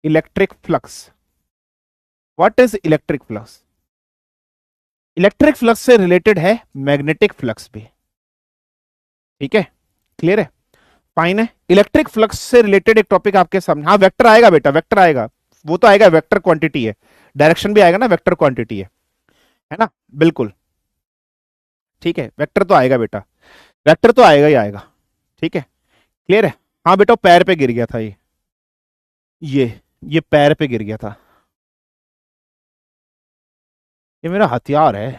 electric flux. What is electric flux? Electric flux से रिलेटेड है मैग्नेटिक फ्लक्स भी। ठीक है, क्लियर है? फाइन है। इलेक्ट्रिक फ्लक्स से रिलेटेड एक टॉपिक आपके सामने, हाँ वेक्टर आएगा बेटा, वेक्टर आएगा, वो तो आएगा, वेक्टर क्वांटिटी है, डायरेक्शन भी आएगा ना, वेक्टर क्वांटिटी है ना? बिल्कुल ठीक है, वेक्टर तो आएगा बेटा, वेक्टर तो आएगा ही आएगा। ठीक है, क्लियर है? हाँ बेटा पैर पे गिर गया था ये पैर पे गिर गया था, ये मेरा हथियार है,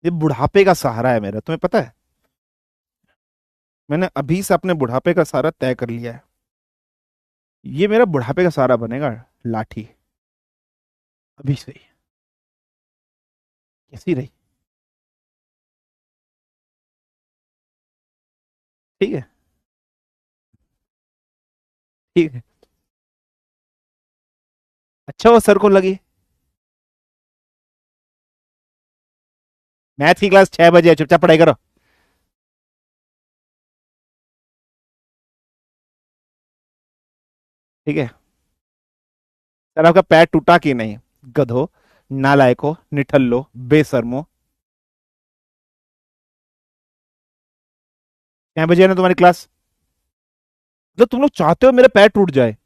ये बुढ़ापे का सहारा है मेरा, तुम्हें पता है? मैंने अभी से अपने बुढ़ापे का सहारा तय कर लिया है, ये मेरा बुढ़ापे का सहारा बनेगा, लाठी, अभी से ही। कैसी रही? ठीक है, ठीक है। अच्छा वो सर को लगी। मैथ की क्लास 6 बजे है, चुपचाप पढ़ाई करो। ठीक है, सर आपका पैर टूटा कि नहीं? गधो, नालायको, निठल्लो, बेशर्मो। 6 बजे है ना तुम्हारी क्लास? मतलब तुम लोग चाहते हो मेरा पैर टूट जाए?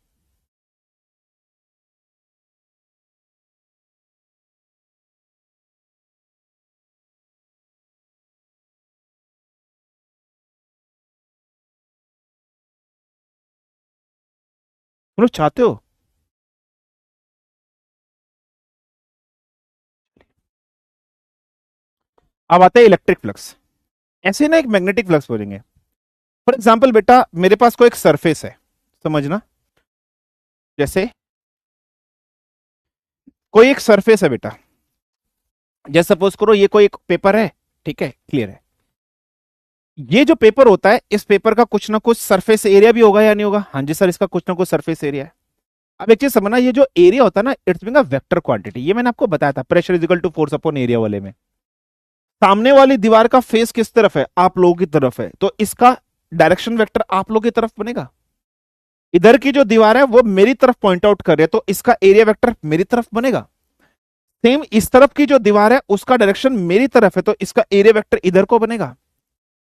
तुम लोग चाहते हो? अब आते हैं इलेक्ट्रिक फ्लक्स, ऐसे ना एक मैग्नेटिक फ्लक्स बोलेंगे। फॉर एग्जाम्पल बेटा मेरे पास कोई एक सरफेस है, समझना, जैसे कोई एक सरफेस है बेटा, जैसे सपोज करो ये कोई एक पेपर है। ठीक है, क्लियर है? ये जो पेपर होता है, इस पेपर का कुछ ना कुछ सरफेस एरिया भी होगा या नहीं होगा? हाँ जी सर, इसका कुछ ना कुछ सरफेस एरिया है। अब एक चीज समझना, ये जो एरिया होता है ना, it's being a vector quantity, ये मैंने आपको बताया था, pressure is equal to force upon area वाले में। सामने वाली दीवार का फेस किस तरफ है? आप लोगों की तरफ है, तो इसका डायरेक्शन वेक्टर आप लोगों की तरफ बनेगा। इधर की जो दीवार है वो मेरी तरफ पॉइंट आउट कर रही है, तो इसका एरिया वेक्टर मेरी तरफ बनेगा। सेम इस तरफ की जो दीवार है उसका डायरेक्शन मेरी तरफ है, तो इसका एरिया वेक्टर इधर को बनेगा।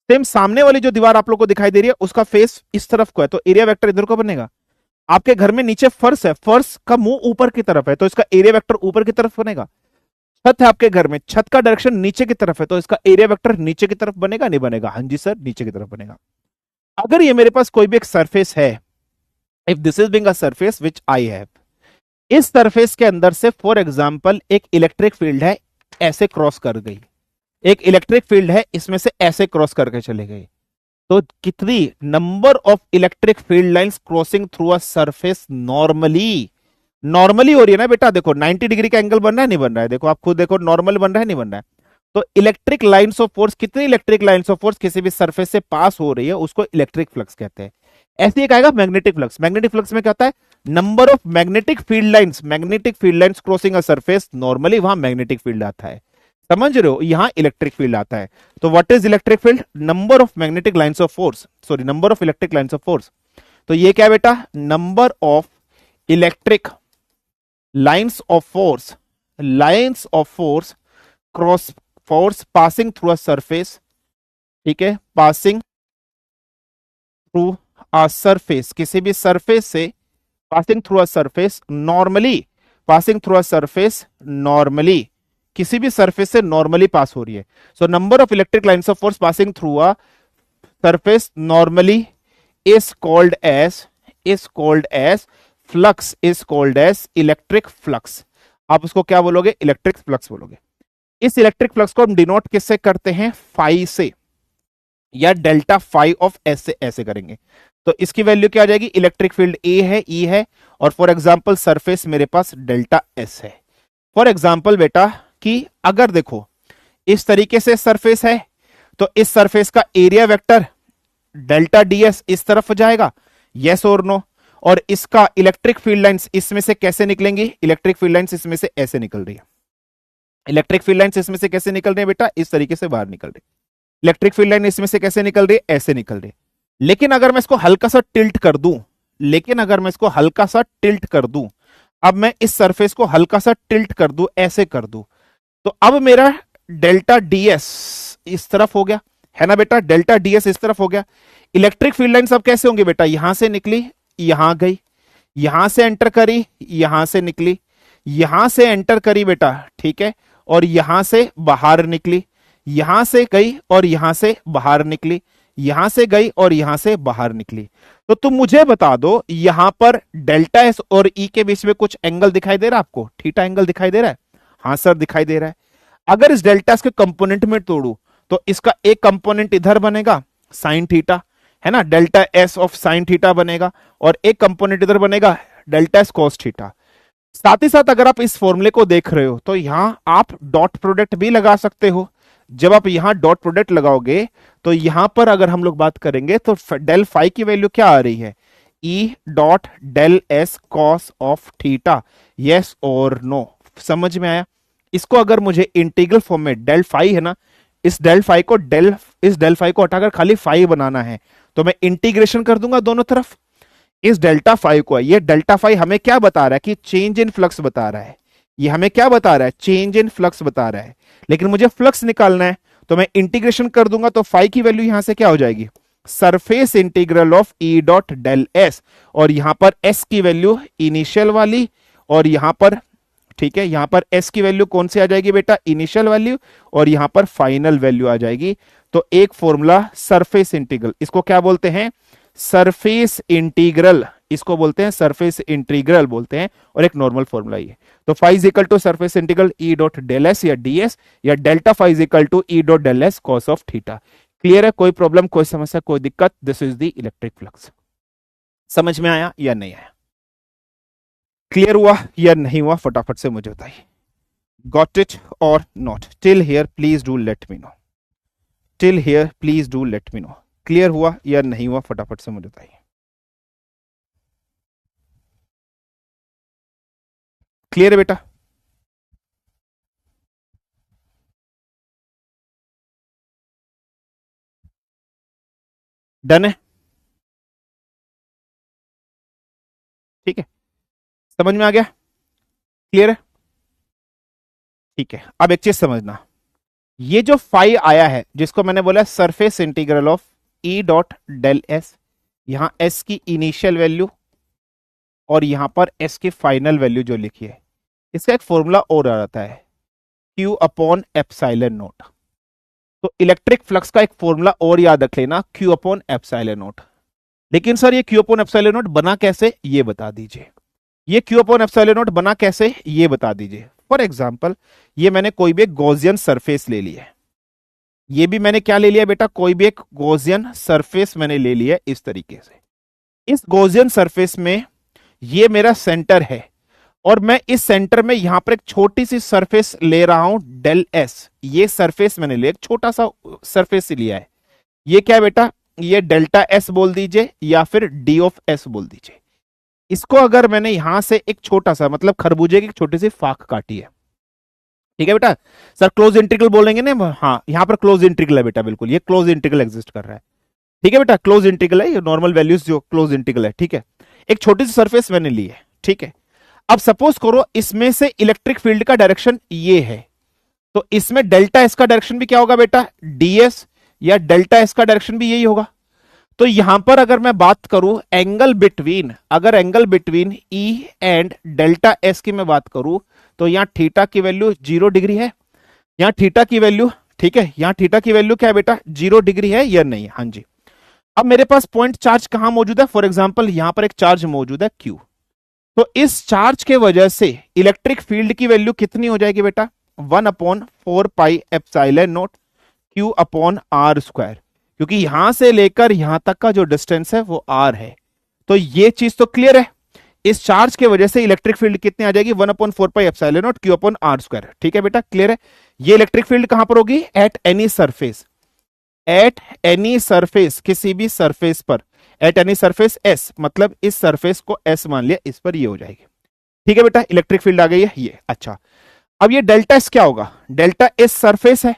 सेम सामने वाली जो दीवार आप लोग को दिखाई दे रही है उसका फेस इस तरफ को है, तो एरिया वेक्टर इधर को बनेगा। आपके घर में नीचे फर्श है, फर्श का मुंह ऊपर की तरफ है, तो इसका एरिया वेक्टर ऊपर की तरफ बनेगा। छत है आपके घर में, छत का डायरेक्शन नीचे की तरफ है, तो इसका एरिया वेक्टर नीचे की तरफ बनेगा, नहीं बनेगा? हाँ जी सर, नीचे की तरफ बनेगा। अगर ये मेरे पास कोई भी एक सरफेस है, if this is being a surface which I have, इस सरफेस के अंदर से फॉर एग्जाम्पल एक इलेक्ट्रिक फील्ड है, ऐसे क्रॉस कर गई, एक इलेक्ट्रिक फील्ड है इसमें से ऐसे क्रॉस करके चले गए, तो कितनी number of electric field lines crossing through a surface normally? Normally हो रही है ना बेटा, देखो 90 डिग्री का एंगल बन रहा है, नहीं बन रहा है? देखो आप खुद देखो, नॉर्मल बन रहा है, नहीं बन रहा है? तो इलेक्ट्रिक लाइंस ऑफ फोर्स, कितनी इलेक्ट्रिक लाइंस ऑफ फोर्स किसी भी सरफेस से पास हो रही है, उसको इलेक्ट्रिक फ्लक्स कहते हैं। ऐसे एक आएगा मैग्नेटिक फ्लक्स, मैग्नेटिक फ्लक्स में क्या होता है? Number of magnetic field lines, magnetic field lines crossing a surface, normally वहां मैग्नेटिक फील्ड आता है, समझ रहे हो? यहां इलेक्ट्रिक फील्ड आता है। तो what is electric field? Number of magnetic lines of force, sorry number of electric lines of force. तो ये क्या बेटा? Number of electric lines of force, lines of force cross, force passing through a surface, ठीक है, passing through a surface, किसी भी surface से passing through a surface normally, passing through a surface normally, किसी भी सरफेस से normally पास हो रही है। So number of electric lines of force passing through a surface normally is called as flux is called as electric flux। आप उसको क्या बोलोगे? इलेक्ट्रिक फ्लक्स बोलोगे। इस इलेक्ट्रिक फ्लक्स को हम डिनोट किससे करते हैं? फाई से, या डेल्टा फाई ऑफ एस से ऐसे करेंगे। तो इसकी वैल्यू क्या आ जाएगी? इलेक्ट्रिक फील्ड ए है, ई है, और फॉर एग्जांपल सरफेस मेरे पास डेल्टा एस है। फॉर एग्जांपल बेटा कि अगर देखो इस तरीके से सरफेस है तो इस सरफेस का एरिया वेक्टर डेल्टा डीएस इस तरफ जाएगा, यस और नो। और इसका इलेक्ट्रिक फील्ड लाइंस इसमें से कैसे निकलेंगी? इलेक्ट्रिक फील्ड लाइंस इसमें से ऐसे निकल रही है। इलेक्ट्रिक फील्ड लाइंस इसमें से कैसे निकल रही है बेटा? इस तरीके से बाहर निकल रही है। इलेक्ट्रिक फील्ड लाइन इसमें से कैसे निकल रही है? ऐसे निकल रही है। लेकिन अगर मैं इसको हल्का सा टिल्ट कर दूं, अब मैं इस सरफेस को हल्का सा टिल्ट कर दूं, ऐसे कर दूं, तो अब मेरा डेल्टा डीएस इस तरफ हो गया, है ना बेटा? डेल्टा डीएस इस तरफ हो गया। इलेक्ट्रिक फील्ड लाइन सब कैसे होंगे बेटा? यहां से निकली, यहां गई, यहां से एंटर करी, यहां से निकली, यहां से एंटर करी बेटा, ठीक है, और यहां से बाहर निकली, यहां से गई और यहां से बाहर निकली, यहां से गई और यहां से बाहर निकली। तो तुम मुझे बता दो, यहां पर डेल्टा एस और ई के बीच में कुछ एंगल दिखाई दे रहा है आपको? थीटा एंगल दिखाई दे रहा है? हाँ सर दिखाई दे रहा है। अगर इस डेल्टा एस के कंपोनेंट में तोड़ू तो इसका एक कंपोनेंट इधर बनेगा साइन थीटा, है ना, delta S of sine theta बनेगा, और एक कंपोनेंट इधर बनेगा डेल्टा एस कॉस थीटा। साथ ही साथ अगर आप इस फॉर्मूले को देख रहे हो तो यहां आप डॉट प्रोडक्ट भी लगा सकते हो। जब आप यहां डॉट प्रोडक्ट लगाओगे तो यहां पर अगर हम लोग बात करेंगे तो डेल फाई की वैल्यू क्या आ रही है? E dot del S cos of theta, yes और नो। समझ में आया? इसको अगर मुझे इंटीग्रल फॉर्म में डेल फाई है ना, इस डेल फाई को हटाकर खाली फाई बनाना है, तो मैं इंटीग्रेशन कर दूंगा दोनों तरफ। इस डेल्टा फाई को, ये डेल्टा फाई हमें क्या बता रहा है? कि चेंज इन फ्लक्स बता रहा है। ये हमें क्या बता रहा है? चेंज इन फ्लक्स बता रहा है। लेकिन मुझे फ्लक्स निकालना है तो मैं इंटीग्रेशन कर दूंगा, तो फाई की वैल्यू यहां से क्या हो जाएगी? Surface integral of E dot del S, और यहां पर एस की वैल्यू इनिशियल वाली, और यहां पर, ठीक है, यहां पर एस की वैल्यू कौन सी आ जाएगी बेटा? इनिशियल वैल्यू, और यहां पर फाइनल वैल्यू आ जाएगी। तो एक फॉर्मूला सरफेस इंटीग्रल, इसको क्या बोलते हैं? सरफेस इंटीग्रल, इसको बोलते हैं सरफेस इंटीग्रल बोलते हैं, और एक नॉर्मल फॉर्मूला ये। तो phi is equal to surface integral E dot del S या डीएस, या delta phi is equal to E dot del S cos of theta. Clear है? कोई प्रॉब्लम, कोई समस्या, कोई दिक्कत? This is the electric flux. समझ में आया या नहीं आया? क्लियर हुआ या नहीं हुआ? फटाफट से मुझे बताइए। गॉट इट और not? Till here please do let me know. Till here please do let me know. Clear हुआ या नहीं हुआ? फटाफट से मुझे बताइए। क्लियर है बेटा? डन है? ठीक है, समझ में आ गया? क्लियर है? ठीक है, अब एक चीज समझना, ये जो फाई आया है जिसको मैंने बोला surface integral of E dot del S, यहां एस की इनिशियल वैल्यू और यहां पर एस की फाइनल वैल्यू जो लिखी है, इसका एक फॉर्मूला और आ जाता है, क्यू अपॉन एप्सिलॉन नोट। तो इलेक्ट्रिक फ्लक्स का एक फॉर्मूला और याद रख लेना, क्यू अपॉन एप्सिलॉन नोट। लेकिन सर ये क्यू अपॉन एप्सिलॉन नोट बना कैसे, ये बता दीजिए। ये क्यू अपॉन एप्सिलॉन नोट बना कैसे, ये बता दीजिए। फॉर एग्जांपल, ये मैंने कोई भी एक गॉसियन सरफेस ले लिया है, ये भी मैंने क्या ले लिया बेटा? कोई भी एक गॉसियन सरफेस मैंने ले लिया है इस तरीके से। इस गॉसियन सरफेस में ये मेरा सेंटर है, और मैं इस सेंटर में यहां पर एक छोटी सी सरफेस ले रहा हूं डेल एस। ये सरफेस मैंने लिया, एक छोटा सा सरफेस लिया है। ये क्या है बेटा? ये डेल्टा एस बोल दीजिए या फिर डी ऑफ एस बोल दीजिए। इसको अगर मैंने यहां से एक छोटा सा, मतलब खरबूजे की एक छोटी सी फाक काटी है, ठीक है बेटा? सर क्लोज इंटीग्रल बोलेंगे ना? हाँ, यहां पर क्लोज इंटीग्रल है बेटा, बिल्कुल ये क्लोज इंटीग्रल एग्जिस्ट कर रहा है। ठीक है बेटा, क्लोज इंटीग्रल है, ये नॉर्मल वैल्यूज जो क्लोज इंटीग्रल है। ठीक है, एक छोटी सी सरफेस मैंने ली है, ठीक है। अब सपोज करो इसमें से इलेक्ट्रिक फील्ड का डायरेक्शन ये है, तो इसमें डेल्टा एस का डायरेक्शन भी क्या होगा बेटा? डीएस, या डेल्टा एस का डायरेक्शन भी यही होगा। तो यहां पर अगर मैं बात करूं एंगल बिटवीन, अगर angle between E and delta S की मैं बात करूं, तो यहां थीटा की वैल्यू 0 डिग्री है, यहाँ थीटा की वैल्यू, ठीक है, यहाँ थीटा की वैल्यू क्या है बेटा, 0 डिग्री है या नहीं, हाँ जी। अब मेरे पास पॉइंट चार्ज कहां मौजूद है, फॉर एग्जाम्पल यहां पर एक चार्ज मौजूद है Q। तो इस चार्ज के वजह से इलेक्ट्रिक फील्ड की वैल्यू कितनी हो जाएगी बेटा, 1/4 पाई एप्सिलॉन नॉट Q/r², क्योंकि यहां से लेकर यहां तक का जो डिस्टेंस है वो r है। तो ये चीज तो क्लियर है, इस चार्ज के वजह से इलेक्ट्रिक फील्ड कितनी आ जाएगी, 1/4 पाई एप्सिलॉन नॉट Q/r²। ठीक है बेटा, क्लियर है। ये इलेक्ट्रिक फील्ड कहां पर होगी, at any surface, at any surface, किसी भी सरफेस पर, एट एनी सरफेस एस, मतलब इस सरफेस को एस मान लिया, इस पर ये हो जाएगी। ठीक है बेटा, इलेक्ट्रिक फील्ड आ गई है ये। अच्छा, अब ये डेल्टा एस क्या होगा, डेल्टा एस सरफेस है,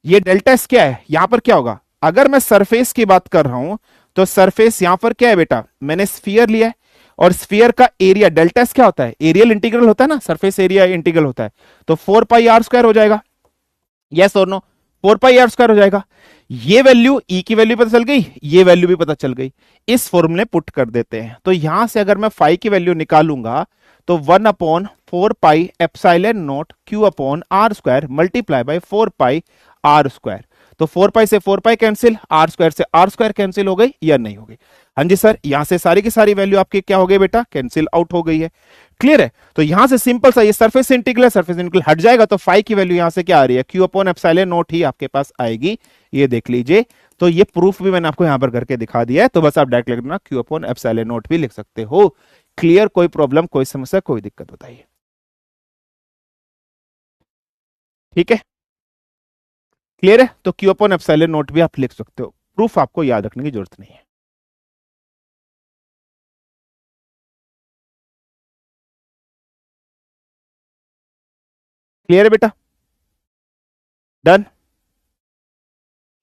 ये डेल्टा एस क्या है, यहां पर क्या होगा, अगर मैं सरफेस की बात कर रहा हूं तो सरफेस यहां पर क्या है बेटा, मैंने स्फीयर लिया है, और स्फीयर का एरिया डेल्टा एस क्या होता है, एरियल इंटीग्रल होता है ना, सरफेस एरिया इंटीग्रल होता है, तो 4 पाई r² हो जाएगा, यस और नो, 4 पाई r² हो जाएगा। ये वैल्यू, ई की वैल्यू पता चल गई, ये वैल्यू भी पता चल गई, इस फॉर्मूले पुट कर देते हैं। तो यहां से अगर मैं फाई की वैल्यू निकालूंगा तो 1/4 pi epsilon not Q/r² multiply by 4 pi r²। तो 4 पाई से 4 पाई कैंसिल, r² से r² कैंसिल हो गई या नहीं हो गई, हाँ जी सर, यहां से सारी की सारी वैल्यू आपकी क्या हो गई बेटा, कैंसिल आउट हो गई है। क्लियर है। तो यहां से सिंपल सा ये सरफेस इंटीग्रल है, सरफेस इंटीग्रल हट जाएगा तो फाई की वैल्यू यहां से क्या आ रही है, Q/ε0 ही आपके पास आएगी, ये देख लीजिए। तो ये प्रूफ भी मैंने आपको यहां पर करके दिखा दिया है, तो बस आप डायरेक्ट लिख देना Q/ε0 भी लिख सकते हो। क्लियर, कोई प्रॉब्लम, कोई समस्या, कोई दिक्कत बताइए। ठीक है, क्लियर है। तो Q/ε0 भी आप लिख सकते हो, प्रूफ आपको याद रखने की जरूरत नहीं है। क्लियर है बेटा, डन,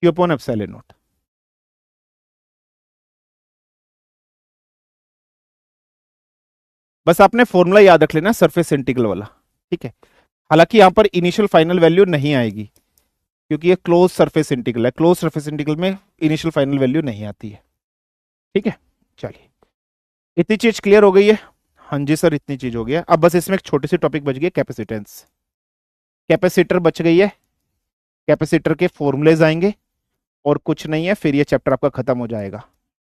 Q/ε0। बस आपने फॉर्मूला याद रख लेना सरफेस इंटीग्रल वाला, ठीक है। हालांकि यहां पर इनिशियल फाइनल वैल्यू नहीं आएगी, क्योंकि ये क्लोज सरफेस इंटीग्रल है, क्लोज सरफेस इंटीग्रल में इनिशियल फाइनल वैल्यू नहीं आती है। ठीक है, चलिए, इतनी चीज क्लियर हो गई है, हाँ जी सर, इतनी चीज हो गया। अब बस इसमें एक छोटी सी टॉपिक बच गई, कैपेसिटेंस, कैपेसिटर बच गई है, कैपेसिटर के फॉर्मूलेज आएंगे, और कुछ नहीं है, फिर ये चैप्टर आपका खत्म हो जाएगा।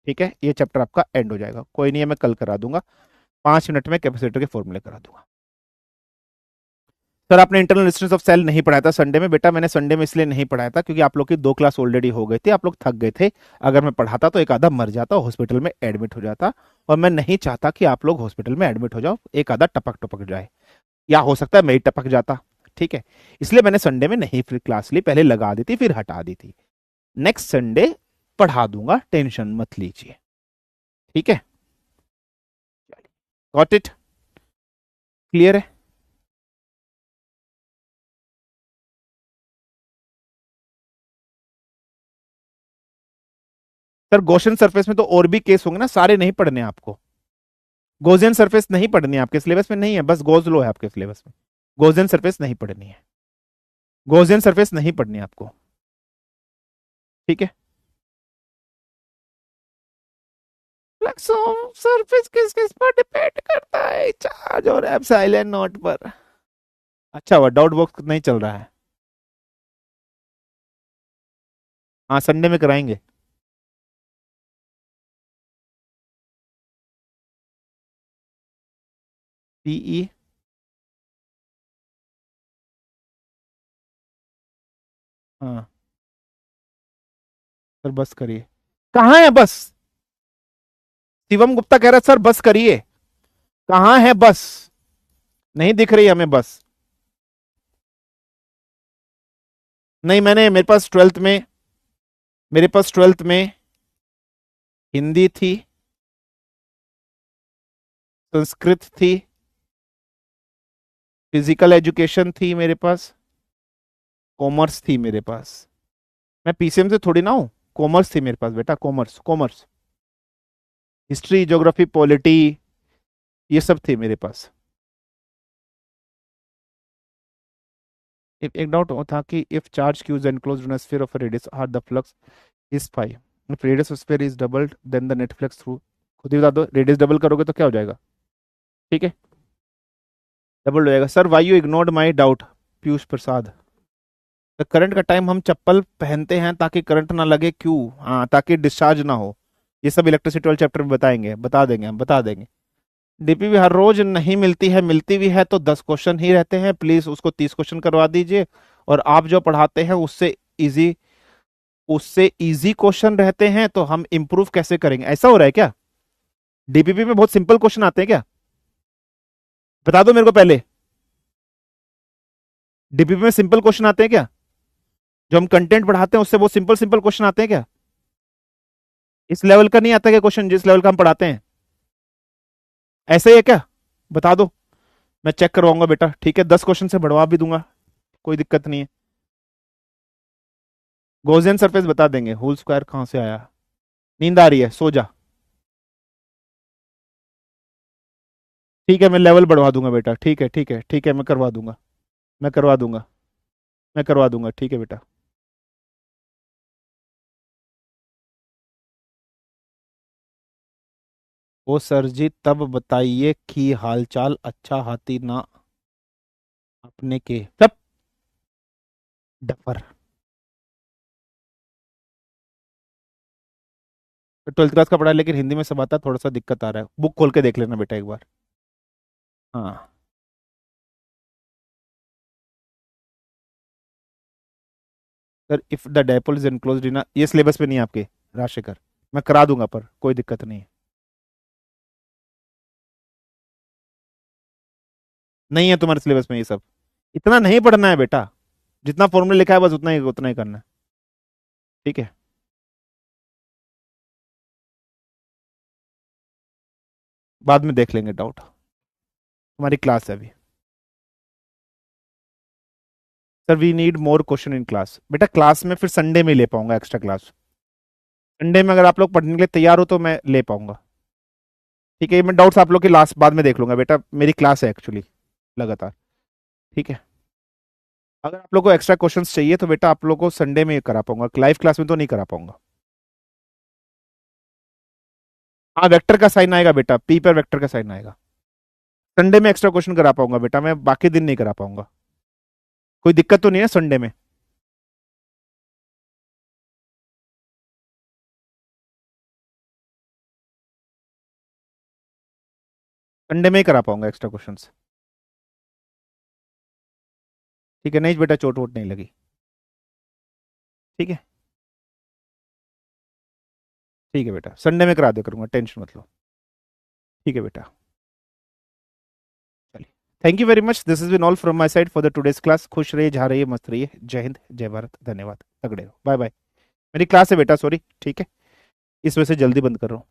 ठीक है, ये चैप्टर आपका एंड हो जाएगा, कोई नहीं है, मैं कल करा दूंगा, 5 मिनट में कैपेसिटर के फॉर्मूले करा दूंगा। सर आपने इंटरनल रेजिस्टेंस ऑफ सेल नहीं पढ़ाया था संडे में, बेटा मैंने संडे में इसलिए नहीं पढ़ाया था क्योंकि आप लोग की 2 क्लास ऑलरेडी हो गई थी, आप लोग थक गए थे। अगर मैं पढ़ाता तो एक आधा मर जाता, हॉस्पिटल में एडमिट हो जाता, और मैं नहीं चाहता कि आप लोग हॉस्पिटल में एडमिट हो जाओ, एक आधा टपक टपक जाए, या हो सकता है मैं ही टपक जाता। ठीक है, इसलिए मैंने संडे में नहीं फिर क्लास ली, पहले लगा दी थी फिर हटा दी थी। नेक्स्ट संडे पढ़ा दूंगा, टेंशन मत लीजिए। ठीक है, गॉट इट, क्लियर है। सर गॉसियन सरफेस में तो और भी केस होंगे ना, सारे नहीं पढ़ने आपको, गॉसियन सरफेस नहीं पढ़नी है आपके सिलेबस में, नहीं है, बस गॉस लो है आपके सिलेबस में, गॉसियन सरफेस नहीं पढ़नी है, गॉसियन सरफेस नहीं पढ़नी है आपको। ठीक है, सरफेस किस किस पर डिपेंड करता है, चार्ज और एप्सिलॉन नॉट पर। अच्छा हुआ डाउट बॉक्स नहीं चल रहा है, हाँ संडे में कराएंगे। पीई, हाँ सर बस करिए, कहाँ है बस, शिवम गुप्ता कह रहा है सर बस करिए, कहाँ है बस, नहीं दिख रही हमें बस। नहीं, मैंने, मेरे पास ट्वेल्थ में हिंदी थी, संस्कृत थी, फिजिकल एजुकेशन थी मेरे पास, कॉमर्स थी मेरे पास। मैं पीसीएम से थोड़ी ना हूँ, कॉमर्स थी मेरे पास बेटा, commerce, commerce, history, geography, polity, ये सब थी मेरे पास। एक डाउट था कि if charge q is enclosed in a sphere of a radius r the flux is phi, if radius of sphere is doubled then the net flux through, खुद ही बता दो, रेडियस डबल करोगे तो क्या हो जाएगा। ठीक है, डबल हो जाएगा। Sir why you ignored my doubt, Piyush Prasad, तो करंट का टाइम हम चप्पल पहनते हैं ताकि करंट ना लगे, क्यों? हाँ, ताकि डिस्चार्ज ना हो। ये सब इलेक्ट्रिसिटी वाले चैप्टर में बताएंगे, बता देंगे, हम बता देंगे। डीपीपी हर रोज नहीं मिलती है, मिलती भी है तो 10 क्वेश्चन ही रहते हैं, प्लीज उसको 30 क्वेश्चन करवा दीजिए। और आप जो पढ़ाते हैं उससे इजी क्वेश्चन रहते हैं, तो हम इम्प्रूव कैसे करेंगे? ऐसा हो रहा है क्या? डीपीपी में बहुत सिंपल क्वेश्चन आते हैं क्या? बता दो मेरे को पहले, डीपीपी में सिंपल क्वेश्चन आते हैं क्या? जो हम कंटेंट पढ़ाते हैं उससे बहुत सिंपल सिंपल क्वेश्चन आते हैं क्या? इस लेवल का नहीं आता क्या क्वेश्चन, जिस लेवल का हम पढ़ाते हैं? ऐसे ही है क्या? बता दो, मैं चेक करवाऊंगा बेटा, ठीक है? 10 क्वेश्चन से बढ़वा भी दूंगा, कोई दिक्कत नहीं है। गॉसियन सरफेस बता देंगे, होल स्क्वायर कहां से आया? नींद आ रही है, सो जा। ठीक है, मैं लेवल बढ़वा दूंगा बेटा, ठीक है ठीक है ठीक है, मैं करवा दूंगा, मैं करवा दूंगा, मैं करवा दूंगा, ठीक है बेटा। ओ सर जी, तब बताइए कि हालचाल अच्छा हाथी ना अपने के सब डफर। तो 12th क्लास का पढ़ा है, लेकिन हिंदी में सब आता है, थोड़ा सा दिक्कत आ रहा है, बुक खोल के देख लेना बेटा एक बार। हाँ, sir if the dipole is enclosed इन, ये सिलेबस में नहीं है आपके राजशेखर, मैं करा दूंगा, पर कोई दिक्कत नहीं है। नहीं है तुम्हारे सिलेबस में ये सब, इतना नहीं पढ़ना है बेटा, जितना फॉर्मूला लिखा है बस उतना ही करना है, ठीक है? बाद में देख लेंगे डाउट, तुम्हारी क्लास है अभी। Sir we need more question in class, बेटा क्लास में फिर संडे में ले पाऊंगा एक्स्ट्रा क्लास, संडे में अगर आप लोग पढ़ने के लिए तैयार हो तो मैं ले पाऊंगा, ठीक है? मैं डाउट्स आप लोग की लास्ट बाद में देख लूंगा बेटा, मेरी क्लास है एक्चुअली लगातार, ठीक है? अगर आप लोग को एक्स्ट्रा क्वेश्चंस चाहिए तो बेटा आप लोग को संडे में करा पाऊंगा, लाइव क्लास में तो नहीं करा पाऊंगा। हाँ, वेक्टर का साइन आएगा बेटा, पी पर वेक्टर का साइन आएगा। संडे में एक्स्ट्रा क्वेश्चन करा पाऊंगा बेटा, मैं बाकी दिन नहीं करा पाऊंगा, कोई दिक्कत तो नहीं है संडे में? संडे में ही करा पाऊंगा एक्स्ट्रा क्वेश्चंस, ठीक है? नहीं बेटा, चोट वोट नहीं लगी, ठीक है? ठीक है बेटा, संडे में करा दे करूंगा, टेंशन मत लो, ठीक है बेटा? चलिए, thank you very much, this is been all from my side for the today's class. खुश रहिए, जा रहिए, मस्त रहिए, जय हिंद, जय भारत, धन्यवाद, तगड़े हो, बाय बाय। मेरी क्लास है बेटा, सॉरी, ठीक है? इस वजह से जल्दी बंद कर रहा हूँ।